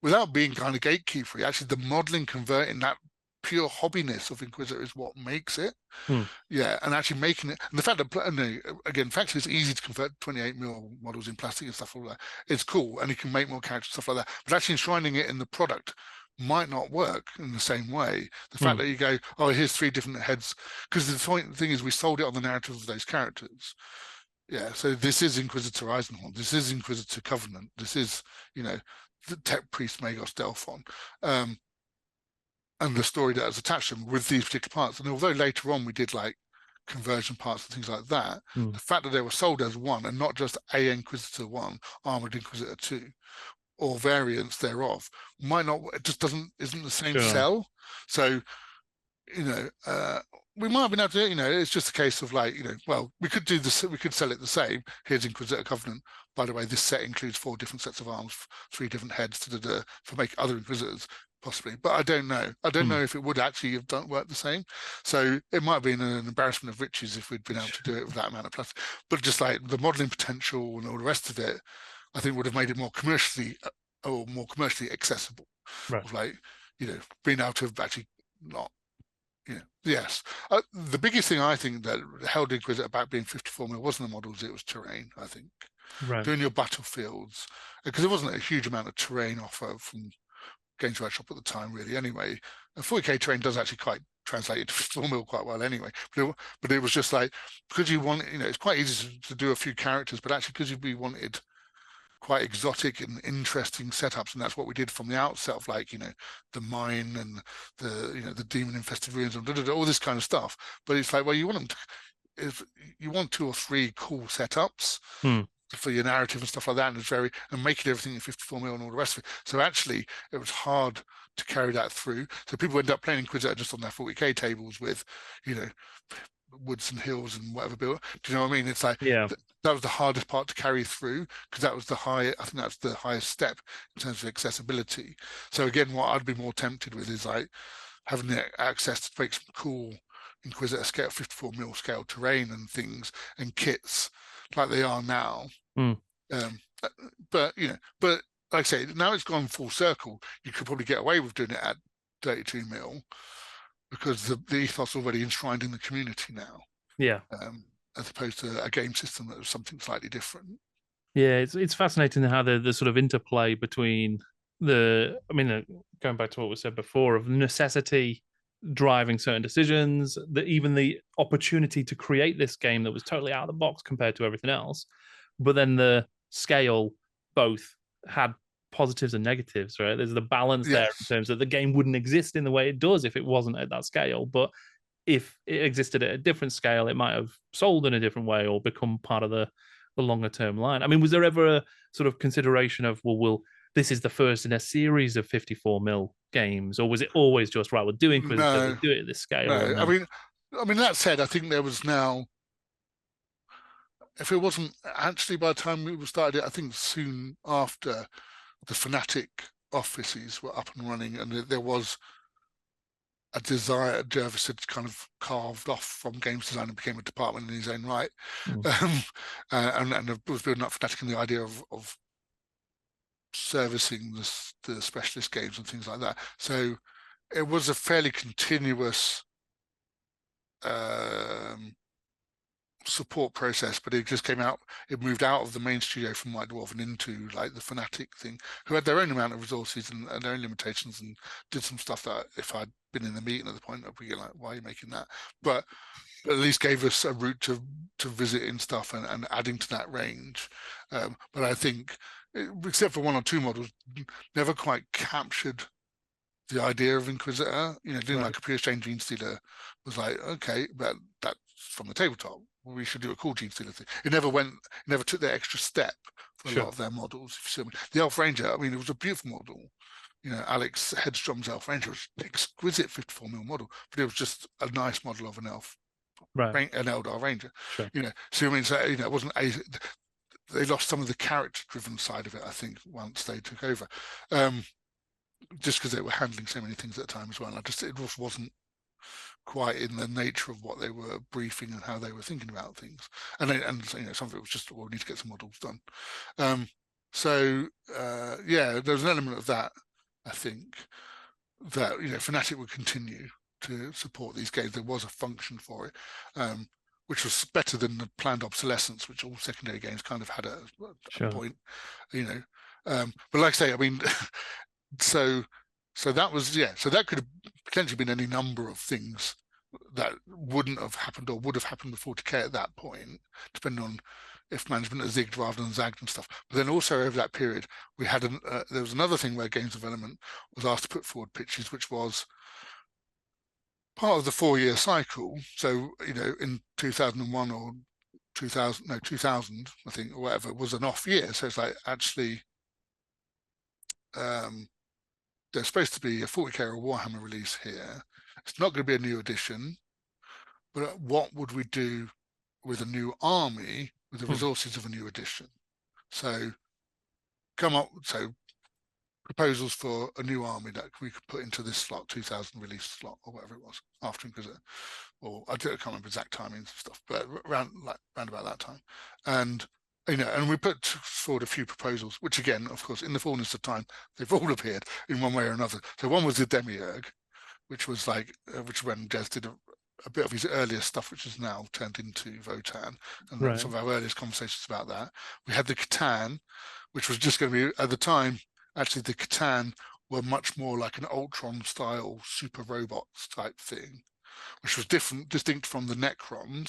Speaker 2: Without being kind of gatekeepery, actually, the modeling converting that pure hobbiness of Inquisitor is what makes it.
Speaker 1: Hmm.
Speaker 2: Yeah, and actually making it, and the fact that, again, fact it's easy to convert 28mm models in plastic and stuff like that. It's cool, and you can make more characters, stuff like that. But actually enshrining it in the product might not work in the same way. The fact that you go, oh, here's 3 different heads, because the thing is, we sold it on the narrative of those characters. Yeah, so this is Inquisitor Eisenhorn, this is Inquisitor Covenant, this is, the Tech Priest Magos Delphon. And the story that is attached to them with these particular parts. And although later on we did like conversion parts and things like that, the fact that they were sold as one and not just a Inquisitor 1, Armored Inquisitor 2, or variants thereof, might not, it just isn't the same sell. So, we might have been able to, it's just a case of like, well, we could do this, we could sell it the same. Here's Inquisitor Covenant. By the way, this set includes 4 different sets of arms, 3 different heads for make other Inquisitors. Possibly, but I don't know. I don't know if it would actually have worked the same. So it might have been an embarrassment of riches if we'd been able to do it with that amount of plastic. But just like the modelling potential and all the rest of it, I think would have made it more commercially accessible.
Speaker 1: Right.
Speaker 2: Of like, being able to have actually not. Yes. The biggest thing I think that held Inquisitor back being 54mm wasn't the models; it was terrain. I think doing your battlefields, because there wasn't a huge amount of terrain offer from Games Workshop at the time, really. Anyway, a 40k terrain does actually quite translate into 4mm quite well, anyway. But it was just like, because you want, it's quite easy to do a few characters, but actually because we wanted quite exotic and interesting setups, and that's what we did from the outset of like, the mine and the demon infested ruins and all this kind of stuff. But it's like, well, you want them if you want 2 or 3 cool setups. For your narrative and stuff like that, and making everything in 54mm and all the rest of it. So actually, it was hard to carry that through. So people end up playing Inquisitor just on their 40k tables with, woods and hills and whatever built. Do you know what I mean? It's like that was the hardest part to carry through, because that was I think that's the highest step in terms of accessibility. So again, what I'd be more tempted with is like having the access to make some cool Inquisitor scale, 54mm scale terrain and things and kits like they are now. But like I say, now it's gone full circle. You could probably get away with doing it at 32mm because the ethos already enshrined in the community now.
Speaker 1: Yeah.
Speaker 2: As opposed to a game system that was something slightly different.
Speaker 1: Yeah, it's fascinating how the sort of interplay between going back to what was said before, of necessity driving certain decisions, even the opportunity to create this game that was totally out of the box compared to everything else, but then the scale both had positives and negatives, right? There's the balance there in terms of the game wouldn't exist in the way it does if it wasn't at that scale, but if it existed at a different scale, it might have sold in a different way or become part of the longer term line. I mean, was there ever a sort of consideration of, this is the first in a series of 54mm games, or was it always just, right, we'll do Inquisitor, we'll do it at this scale?
Speaker 2: No. I mean, that said, I think there was now, if it wasn't actually by the time we started it, I think soon after, the Fnatic offices were up and running, and there was a desire. Jervis had kind of carved off from games design and became a department in his own right, and was building up Fnatic and the idea of servicing the specialist games and things like that. So it was a fairly continuous support process, but it just it moved out of the main studio from White Dwarf and into like the Fnatic thing, who had their own amount of resources and their own limitations, and did some stuff that if I'd been in the meeting at the point, I'd be like, why are you making that? But at least gave us a route to visit in stuff and adding to that range. But I think, except for 1 or 2 models, never quite captured the idea of Inquisitor. Doing like a pure exchange Gene Stealer was like, okay, but that's from the tabletop. We should do a cool Gene Stealer thing. It never took that extra step for a lot of their models. The Elf Ranger, it was a beautiful model. Alex Headstrom's Elf Ranger was an exquisite 54mm model, but it was just a nice model of an elf, an Eldar Ranger. So it wasn't they lost some of the character-driven side of it, I think, once they took over. Just because they were handling so many things at a time as well. It just wasn't quite in the nature of what they were briefing and how they were thinking about things. And some of it was just, we need to get some models done. There's an element of that, I think. that Fnatic would continue to support these games. There was a function for it, which was better than the planned obsolescence, which all secondary games kind of had at a point. But like I say, I mean, so that was so that could have potentially been any number of things that wouldn't have happened or would have happened with 40k at that point, depending on if management had zigged rather than zagged and stuff. But then also over that period, we had there was another thing where games development was asked to put forward pitches, which was part of the 4-year cycle. So in 2001 or 2000, I think, or whatever, was an off year. So it's like actually there's supposed to be a 40k or a Warhammer release here. It's not going to be a new edition, but what would we do with a new army with the resources of a new edition? So proposals for a new army that we could put into this slot, 2000 release slot or whatever it was after Inquisitor, or I can't remember exact timings and stuff, but around about that time. And and we put forward a few proposals, which again, of course, in the fullness of time, they've all appeared in one way or another. So one was the Demiurge, which was which when Jez did a bit of his earlier stuff, which is now turned into Votan, and some of our earliest conversations about that. We had the Catan, which was just going to be, at the time, actually the Catan were much more like an Ultron style super robots type thing, which was distinct from the Necrons.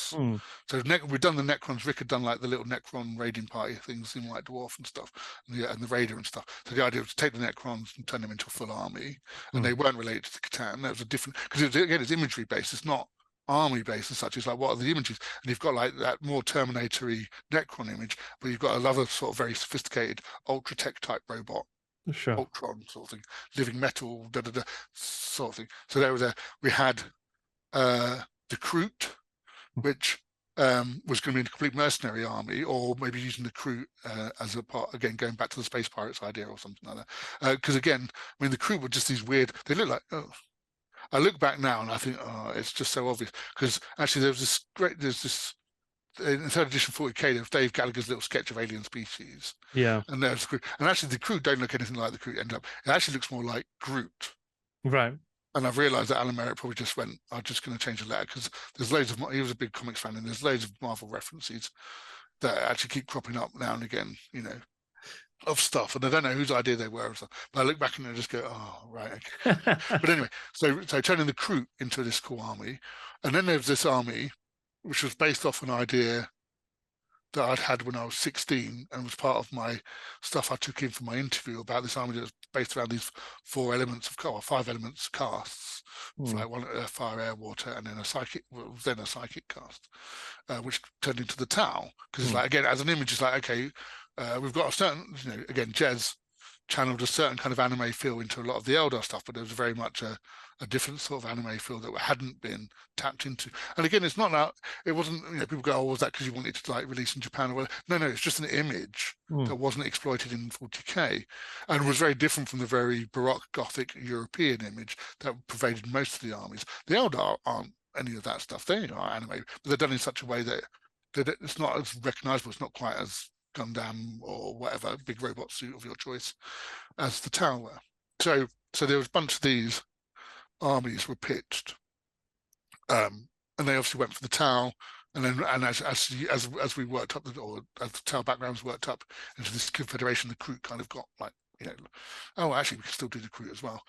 Speaker 2: So we'd done the Necrons. Rick had done like the little Necron raiding party things in White Dwarf and stuff, and the Raider and stuff. So the idea was to take the Necrons and turn them into a full army, and they weren't related to the Catan. That was a different, because it's imagery based. It's not army based as such. It's like, what are the images? And you've got like that more Terminator-y Necron image, but you've got another sort of very sophisticated Ultra Tech type robot. Ultron sort of thing, living metal, sort of thing. So there was we had the Kroot, which was going to be a complete mercenary army, or maybe using the Kroot as a part, again, going back to the Space Pirates idea or something like that. Because again, I mean, the Kroot were just these weird, they look like, I look back now and I think, it's just so obvious. Because actually there's this, in 3rd edition 40k, there's Dave Gallagher's little sketch of alien species.
Speaker 1: Yeah.
Speaker 2: And there's the Kroot. And actually the Kroot don't look anything like the Kroot end up. It actually looks more like Groot.
Speaker 1: Right.
Speaker 2: And I've realised that Alan Merritt probably just went, I'm just going to change the letter, because there's loads of, he was a big comics fan, and there's loads of Marvel references that actually keep cropping up now and again, of stuff. And I don't know whose idea they were. But I look back and I just go, oh, right. Okay. But anyway, so turning the Kroot into this cool army. And then there's this army, which was based off an idea that I'd had when I was 16 and was part of my stuff I took in for my interview about this army that was based around these 5 elements casts, like one fire, air, water, and then a psychic cast, which turned into the Tau. Because it's like, again, as an image, it's like, okay, we've got a certain, again, Jez channeled a certain kind of anime feel into a lot of the Eldar stuff, but there was very much a different sort of anime feel that hadn't been tapped into. And again, it's not that it wasn't, people go, oh, was that because you wanted to like release in Japan or whatever? No, it's just an image that wasn't exploited in 40k, and was very different from the very Baroque Gothic European image that pervaded most of the armies. The Eldar aren't any of that stuff. They are anime, but they're done in such a way that it's not as recognizable. It's not quite as Gundam or whatever big robot suit of your choice as the Tower. So there was a bunch of these armies were pitched, and they obviously went for the Tau. And then, as we worked up, or as the Tau backgrounds worked up into this confederation, the Kroot kind of got like, oh, actually we can still do the Kroot as well.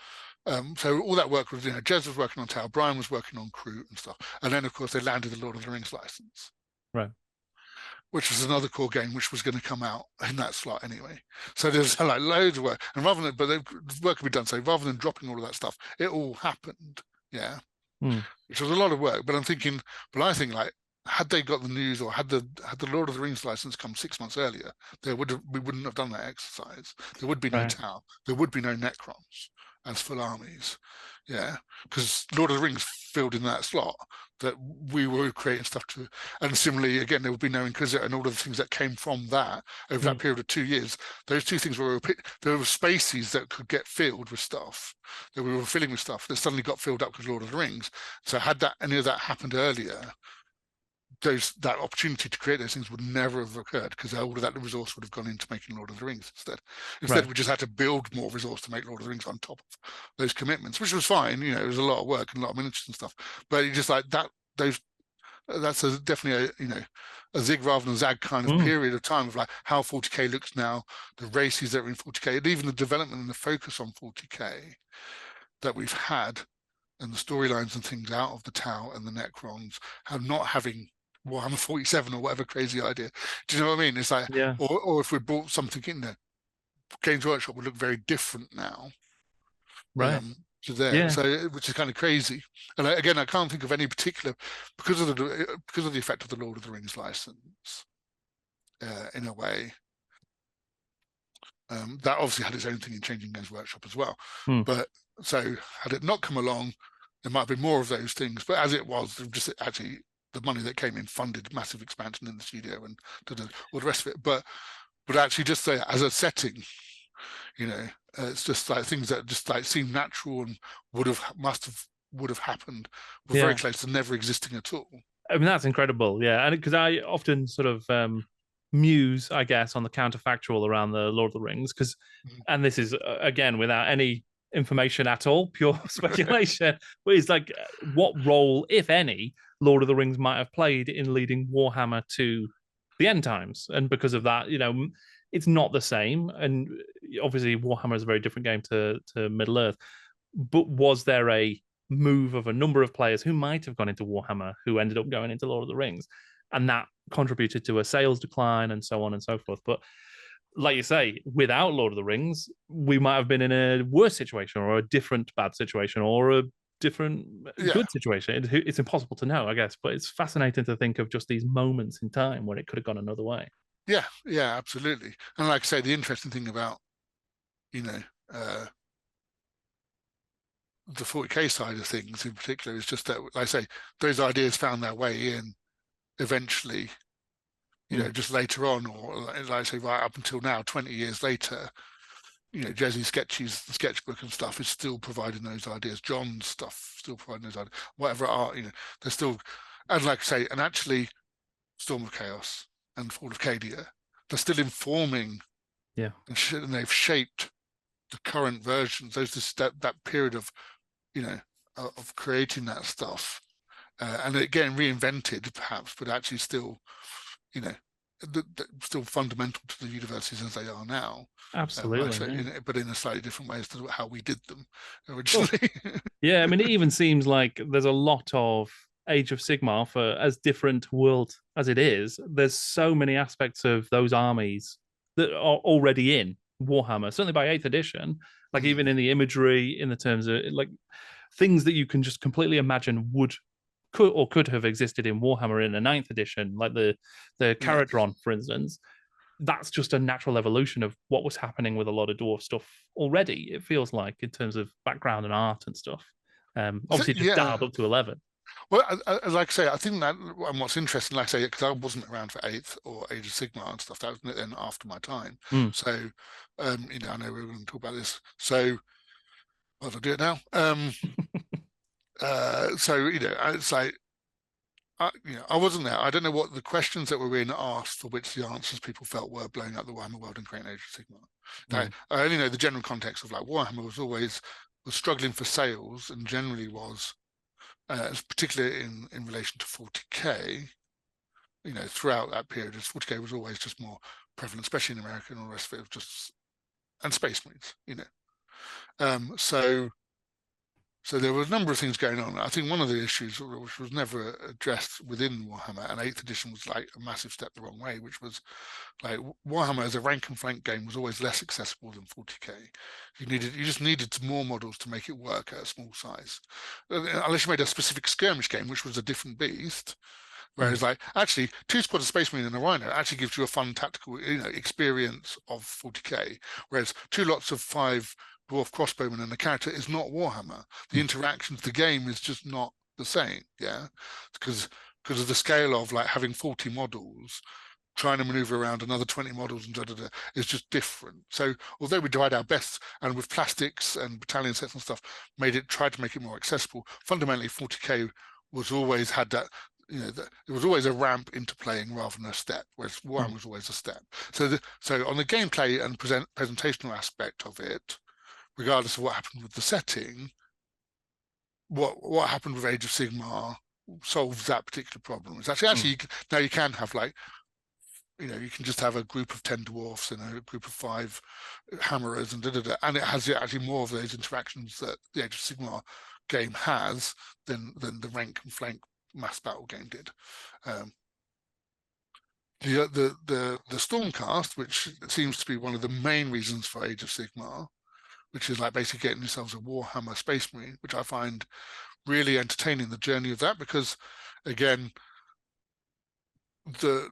Speaker 2: So all that work was, Jez was working on Tau, Brian was working on Kroot and stuff, and then of course they landed the Lord of the Rings license,
Speaker 1: right?
Speaker 2: Which was another core game which was going to come out in that slot anyway. So there's like loads of work, and rather than, but the work could be done. So rather than dropping all of that stuff, it all happened, which was a lot of work. But I think like, had they got the news, or had the Lord of the Rings license come 6 months earlier, we wouldn't have done that exercise. There would be no Tau, there would be no Necrons as full armies, because Lord of the Rings filled in that slot that we were creating stuff to. And similarly, again, there would be no Inquisitor, and all of the things that came from that over that period of 2 years. Those two things there were spaces that could get filled with stuff, that we were filling with stuff that suddenly got filled up because Lord of the Rings. So had any of that happened earlier, that opportunity to create those things would never have occurred, because all of that resource would have gone into making Lord of the Rings instead.
Speaker 1: Right.
Speaker 2: We just had to build more resource to make Lord of the Rings on top of those commitments, which was fine. It was a lot of work and a lot of miniatures and stuff, but it just like that, that's definitely a zig rather than zag kind of period of time of like how 40k looks now, the races that are in 40k, and even the development and the focus on 40k that we've had, and the storylines and things out of the Tau and the Necrons, and not having Warhammer 47 or whatever crazy idea. Do you know what I mean? It's like,
Speaker 1: yeah.
Speaker 2: or if we brought something in there, Games Workshop would look very different now.
Speaker 1: Right.
Speaker 2: To there,
Speaker 1: Yeah.
Speaker 2: so which is kind of crazy. And again, I can't think of any particular, because of the effect of the Lord of the Rings license, in a way. That obviously had its own thing in changing Games Workshop as well. But so had it not come along, there might have been more of those things. But as it was, just actually the money that came in funded massive expansion in the studio and all the rest of it. But actually, just say as a setting, it's just like things that just like seem natural and would have happened were very close to never existing at all.
Speaker 1: I mean, that's incredible. Yeah. And because I often sort of muse, I guess, on the counterfactual around the Lord of the Rings, because, and this is again without any information at all, pure speculation, but it's like what role, if any, Lord of the Rings might have played in leading Warhammer to the end times. And because of that, it's not the same. And obviously Warhammer is a very different game to Middle Earth. But was there a move of a number of players who might have gone into Warhammer who ended up going into Lord of the Rings? And that contributed to a sales decline and so on and so forth. But like you say, without Lord of the Rings, we might have been in a worse situation or a different bad situation or a different good situation. It's impossible to know, I guess, but it's fascinating to think of just these moments in time where it could have gone another way.
Speaker 2: Yeah, absolutely. And like I say, the interesting thing about, the 40k side of things in particular is just that, like I say, those ideas found their way in eventually, just later on, or like I say, right up until now, 20 years later, Jezzy's sketchbook and stuff is still providing those ideas. John's stuff still providing those ideas. Whatever art, they're still, and like I say, and actually, Storm of Chaos and Fall of Cadia, they're still informing, and they've shaped the current versions. Those that period of, of creating that stuff, and it getting reinvented, perhaps, but actually still, still fundamental to the universes as they are now.
Speaker 1: Absolutely,
Speaker 2: but in a slightly different way as to how we did them originally.
Speaker 1: Yeah, I mean, it even seems like there's a lot of Age of Sigmar, for as different world as it is. There's so many aspects of those armies that are already in Warhammer, certainly by 8th edition, like even in the imagery, in the terms of like things that you can just completely imagine could have existed in Warhammer in the 9th edition, like the Caradron, for instance. That's just a natural evolution of what was happening with a lot of dwarf stuff already, it feels like, in terms of background and art and stuff. Obviously just dialed up to 11.
Speaker 2: Well, like I say, I think that, and what's interesting, like I say, because I wasn't around for 8th or Age of Sigmar and stuff, that was then after my time. So, I know we were going to talk about this. So, I'll do it now. So, it's like, I wasn't there. I don't know what the questions that were being asked for which the answers people felt were blowing up the Warhammer world and creating Age of Sigmar. I only know the general context of like Warhammer was struggling for sales and generally was, particularly in relation to 40k, throughout that period, as 40k was always just more prevalent, especially in America, and all the rest of it was just, and Space Marines, So there were a number of things going on. I think one of the issues, which was never addressed within Warhammer, and 8th edition was like a massive step the wrong way, which was like Warhammer as a rank and flank game was always less accessible than 40k. You just needed more models to make it work at a small size, unless you made a specific skirmish game, which was a different beast. Whereas, like, actually, 2 squads of Space Marine and a Rhino actually gives you a fun tactical, experience of 40k. Whereas 2 lots of 5 dwarf crossbowmen and a character is not Warhammer. The interactions, the game is just not the same. Because of the scale of like having 40 models, trying to maneuver around another 20 models and is just different. So although we tried our best, and with plastics and battalion sets and stuff, tried to make it more accessible, fundamentally 40k was always had that. it was always a ramp into playing rather than a step, whereas Warhammer was always a step. So on the gameplay and presentational aspect of it, regardless of what happened with the setting, what happened with Age of Sigmar solves that particular problem. It's actually now you can have like, you can just have a group of 10 dwarfs and a group of 5 hammerers and and it has actually more of those interactions that the Age of Sigmar game has than the rank and flank mass battle game did. The Stormcast, which seems to be one of the main reasons for Age of Sigmar, which is like basically getting yourselves a Warhammer Space Marine, which I find really entertaining, the journey of that, because again, the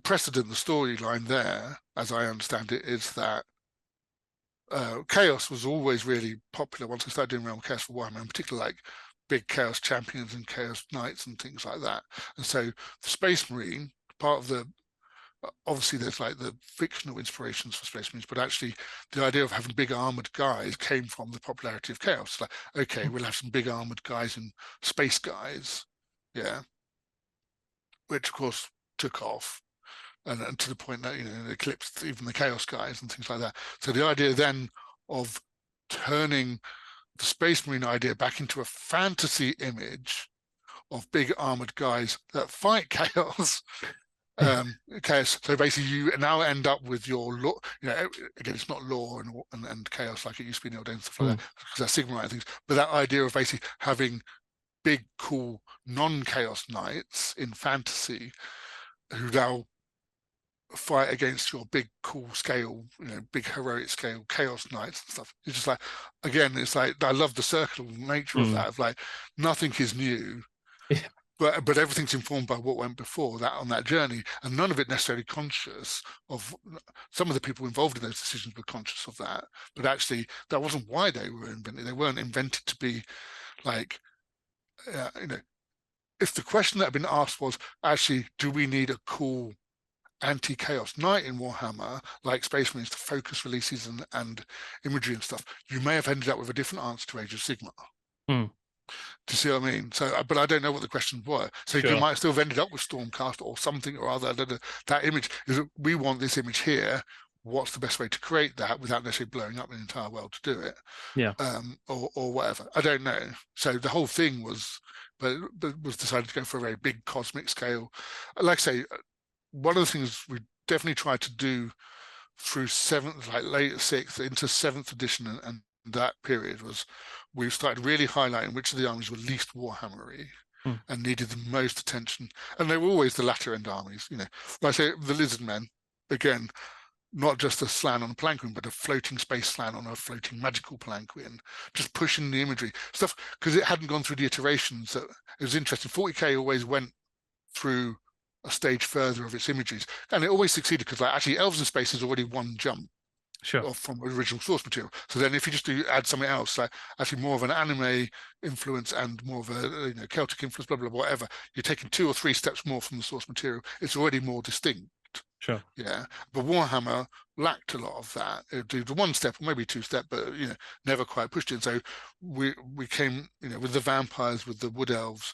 Speaker 2: precedent, the storyline there, as I understand it, is that Chaos was always really popular once I started doing Realm Chaos for Warhammer, in particular like big Chaos Champions and Chaos Knights and things like that. And so the Space Marine, part of obviously there's like the fictional inspirations for Space Marines, but actually the idea of having big armored guys came from the popularity of Chaos. Like, okay, we'll have some big armored guys and space guys, which of course took off, and to the point that it eclipsed even the Chaos guys and things like that. So the idea then of turning the Space Marine idea back into a fantasy image of big armored guys that fight Chaos. Chaos. So basically, you now end up with your law. Again, it's not law and chaos like it used to be in the old days and stuff like that, because that's Sigma and things. But that idea of basically having big, cool, non-chaos knights in fantasy who now fight against your big, cool scale, big heroic scale chaos knights and stuff. It's just like, again, it's like I love the circular nature of that. Of like, nothing is new.
Speaker 1: Yeah.
Speaker 2: But everything's informed by what went before that on that journey, and none of it necessarily conscious of. Some of the people involved in those decisions were conscious of that, but actually that wasn't why they were invented. They weren't invented to be like, if the question that had been asked was actually, do we need a cool anti-chaos knight in Warhammer like Space Marines to focus releases and imagery and stuff, you may have ended up with a different answer to Age of Sigmar. Do you see what I mean? So, but I don't know what the questions were. So you might still have ended up with Stormcast or something or other. That image is, we want this image here. What's the best way to create that without necessarily blowing up an entire world to do it?
Speaker 1: Yeah.
Speaker 2: Or whatever. I don't know. So the whole thing was decided to go for a very big cosmic scale. Like I say, one of the things we definitely tried to do through late 6th into 7th edition and that period was we started really highlighting which of the armies were least Warhammery and needed the most attention, and they were always the latter end armies. Like I say, the Lizard Men, again, not just a slan on a palanquin, but a floating space slan on a floating magical palanquin, just pushing the imagery stuff, because it hadn't gone through the iterations. That it was interesting. 40k always went through a stage further of its imageries, and it always succeeded, because like actually Elves in Space is already one jump from original source material. So then if you just add something else, like actually more of an anime influence and more of a Celtic influence, blah blah whatever, you're taking 2 or 3 steps more from the source material. It's already more distinct.
Speaker 1: Sure.
Speaker 2: Yeah, but Warhammer lacked a lot of that. It did 1 step or maybe 2 step, but never quite pushed it. So we came with the vampires, with the wood elves,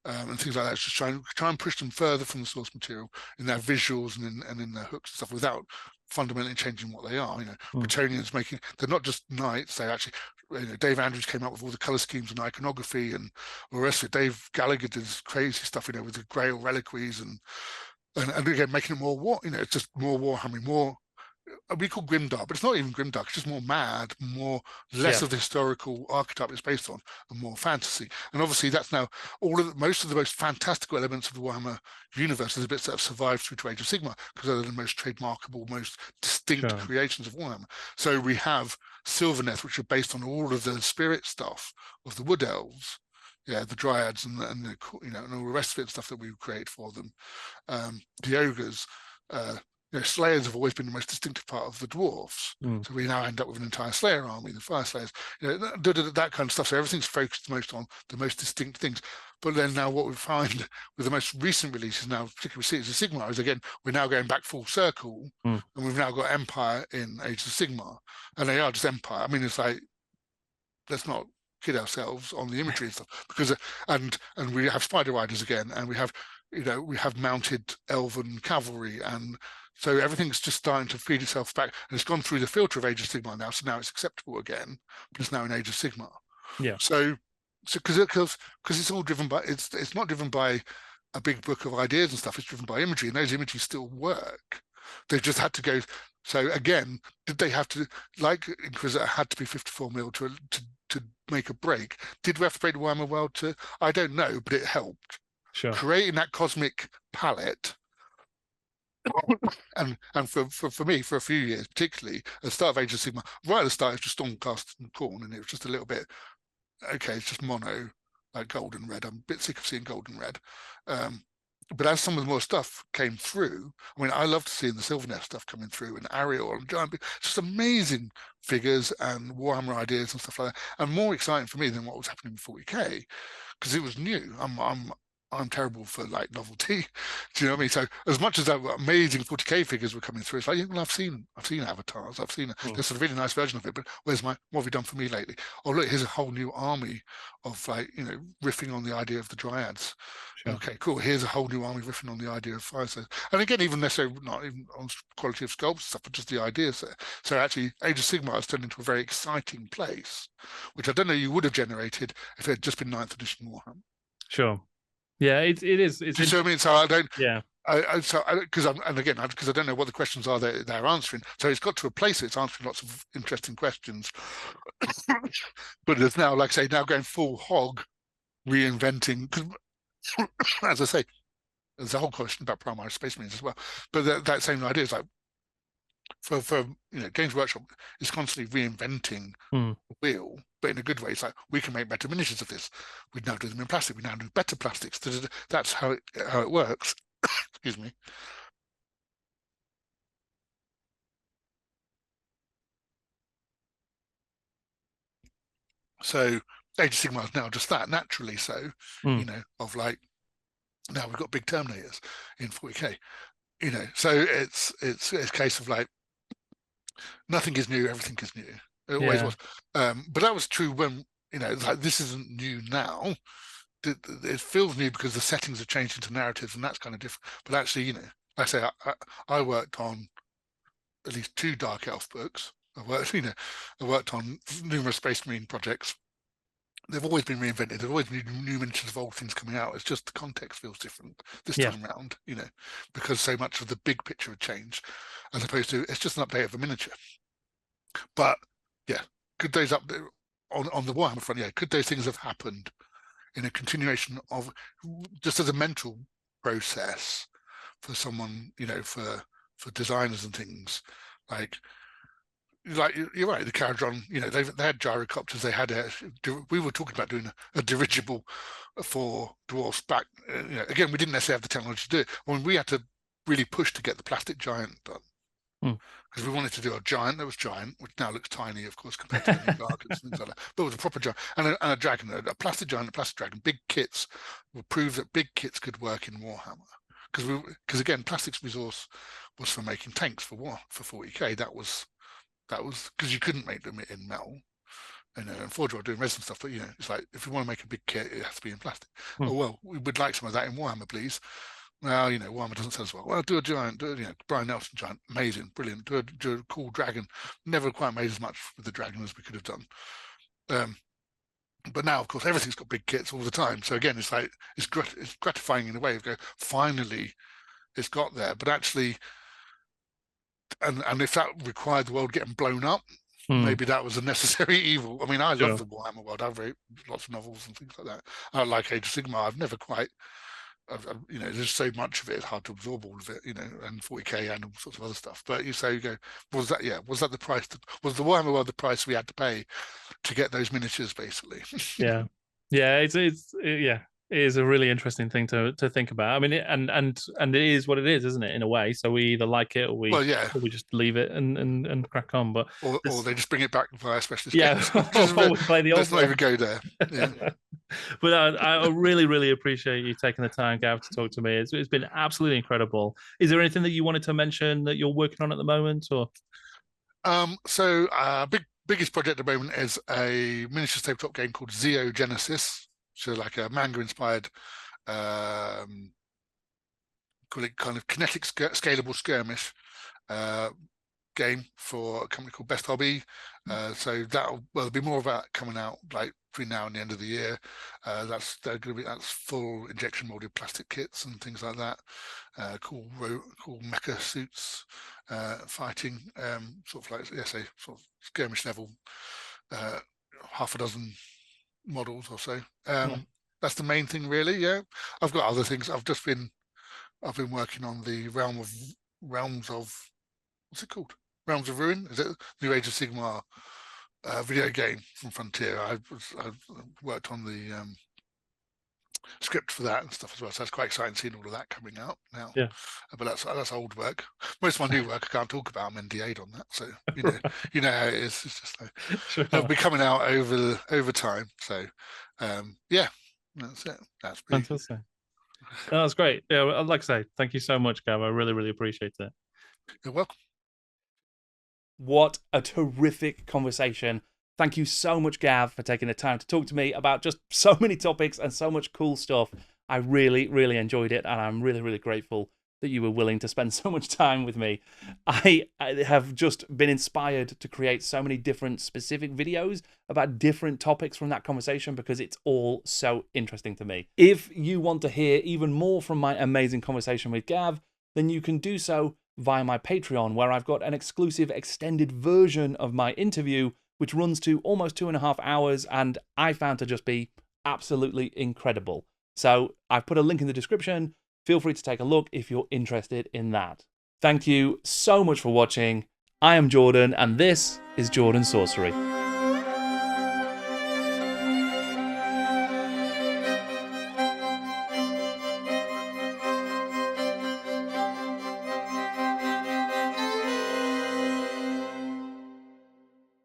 Speaker 2: and things like that, just try and push them further from the source material in their visuals and in their hooks and stuff, without fundamentally changing what they are. Bretonians they're not just knights. They actually, Dave Andrews came up with all the color schemes and iconography and all the rest of it. Dave Gallagher did crazy stuff, with the Grail reliquaries and again making it more it's just more Warhammer, more. We call grimdark, but it's not even grimdark. It's just more mad, less of the historical archetype it's based on, and more fantasy. And obviously, that's now most of the most fantastical elements of the Warhammer universe are the bits that have survived through to Age of Sigmar, because they're the most trademarkable, most distinct creations of Warhammer. So we have Sylvaneth, which are based on all of the spirit stuff of the Wood Elves. Yeah, the Dryads and and all the rest of it, stuff that we create for them. The ogres. Slayers have always been the most distinctive part of the dwarfs. So we now end up with an entire Slayer army, the Fire Slayers, that kind of stuff. So everything's focused most on the most distinct things. But then now what we find with the most recent releases now, particularly with Cities of Sigmar, is again, we're now going back full circle, and we've now got Empire in Age of Sigmar. And they are just Empire. I mean, it's like, let's not kid ourselves on the imagery and stuff, because and we have spider riders again, and we have mounted elven cavalry, and so everything's just starting to feed itself back, and it's gone through the filter of Age of Sigmar now, so now it's acceptable again, but it's now in Age of Sigmar.
Speaker 1: Yeah.
Speaker 2: So because it's all driven by it's not driven by a big book of ideas and stuff. It's driven by imagery, and those images still work. They've just had to go. So again, did they have to, like Inquisitor had to be 54 mil to make a break? Did we have to break the Warhammer world to? I don't know, but it helped.
Speaker 1: Sure.
Speaker 2: Creating that cosmic palette. and for me, for a few years, particularly at the start of Age of Sigmar, right at the start, it was just Stormcast and Khorne, and it was just a little bit, okay, it's just mono, like gold and red. I'm a bit sick of seeing gold and red. But as some of the more stuff came through, I mean, I loved seeing the Sylvaneth stuff coming through, and Ariel and Giant, just amazing figures and Warhammer ideas and stuff like that, and more exciting for me than what was happening in 40k, because it was new. I'm terrible for like novelty. Do you know what I mean? So as much as that amazing 40k figures were coming through, it's like, yeah, well, I've seen avatars, I've seen there's a really nice version of it, but what have you done for me lately? Oh look, here's a whole new army of like, riffing on the idea of the dryads. Sure. Okay, cool. Here's a whole new army riffing on the idea of fire. And again, even necessarily not even on quality of sculpts stuff, but just the ideas there. So actually, Age of Sigmar has turned into a very exciting place, which I don't know you would have generated if it had just been 9th edition Warhammer.
Speaker 1: Sure. Yeah, it is. It's
Speaker 2: Do you see what I mean? So I don't.
Speaker 1: Yeah.
Speaker 2: Because I don't know what the questions are they're answering. So it's got to a place it's answering lots of interesting questions. But it's now, like I say, now going full hog, reinventing. Because as I say, there's a whole question about primary space marines as well. But that same idea is like for Games Workshop is constantly reinventing the wheel, but in a good way. It's like, we can make better miniatures of this. We now do them in plastic. We now do better plastics. That's how it works. Excuse me. So Age of Sigmar is now just that, naturally so, of like, now we've got big Terminators in 40k, so it's a case of like, nothing is new, everything is new. It always was. But that was true when, like, this isn't new now. It feels new because the settings have changed into narratives, and that's kind of different. But actually, like I say, I worked on at least 2 Dark Elf books. I worked on numerous Space Marine projects. They've always been reinvented. There's always new miniatures of old things coming out. It's just the context feels different this time around, because so much of the big picture had changed, as opposed to it's just an update of a miniature. But yeah, could those on the Warhammer front? Yeah, could those things have happened in a continuation of just as a mental process for someone, for designers and things, like you're right, the Caradron, they had gyrocopters, they had we were talking about doing a dirigible for dwarfs back, again, we didn't necessarily have the technology to do it. When we had to really push to get the plastic giant done, because we wanted to do a giant that was giant, which now looks tiny, of course, compared to the new markets and things like that, but it was a proper giant, and a dragon, a plastic giant, a plastic dragon. Big kits will prove that big kits could work in Warhammer, because again, plastic's resource was for making tanks for 40k. That was because you couldn't make them in metal, and Forge were doing resin stuff, but it's like, if you want to make a big kit, it has to be in plastic. Oh well, we would like some of that in Warhammer, please. Well, Warhammer doesn't sell as well. Well, do a giant, Brian Nelson giant, amazing, brilliant. Do a cool dragon. Never quite made as much with the dragon as we could have done. But now, of course, everything's got big kits all the time. So again, it's like it's gratifying in a way of finally, it's got there. But actually, and if that required the world getting blown up, maybe that was a necessary evil. I mean, I love the Warhammer world. I've read lots of novels and things like that. I like Age of Sigmar. I've never quite, there's so much of it, it's hard to absorb all of it, and 40k and all sorts of other stuff. But you go, was that the price? Was the Warhammer world the price we had to pay to get those miniatures, basically?
Speaker 1: Yeah, it is a really interesting thing to think about. I mean, and it is what it is, isn't it? In a way, so we either like it or we just leave it and crack on. But
Speaker 2: or they just bring it back via specialist.
Speaker 1: Yeah,
Speaker 2: we play the let's not even go there. Yeah.
Speaker 1: But I really appreciate you taking the time, Gav, to talk to me. It's been absolutely incredible. Is there anything that you wanted to mention that you're working on at the moment, or?
Speaker 2: So big biggest project at the moment is a miniatures tabletop game called Xeogenesis, so like a manga-inspired, call it kind of kinetic scalable skirmish game for a company called Best Hobby. So there'll be more of that coming out like between now and the end of the year. That's full injection molded plastic kits and things like that. Cool mecha suits, fighting, sort of like sort of skirmish level, half a dozen models or so. That's the main thing, really. Yeah, I've got other things. I've been working on the Realms of what's it called? Realms of Ruin? Is it New Age of Sigmar video game from Frontier? I've worked on the script for that and stuff as well. So that's quite exciting seeing all of that coming out now.
Speaker 1: Yeah.
Speaker 2: But that's old work. Most of my new work I can't talk about. I'm NDA'd on that. So you know how it is. It's just like they'll be coming out over time. So yeah, that's it. That's
Speaker 1: fantastic. No, that's great. Yeah, like I say, thank you so much, Gav. I really, really appreciate it.
Speaker 2: You're welcome.
Speaker 1: What a terrific conversation. Thank you so much, Gav, for taking the time to talk to me about just so many topics and so much cool stuff. I really, really enjoyed it, and I'm really, really grateful that you were willing to spend so much time with me. I have just been inspired to create so many different specific videos about different topics from that conversation because it's all so interesting to me. If you want to hear even more from my amazing conversation with Gav, then you can do so via my Patreon, where I've got an exclusive extended version of my interview, which runs to almost 2.5 hours, and I found to just be absolutely incredible. So I've put a link in the description. Feel free to take a look if you're interested in that. Thank you so much for watching. I am Jordan, and this is Jordan Sorcery.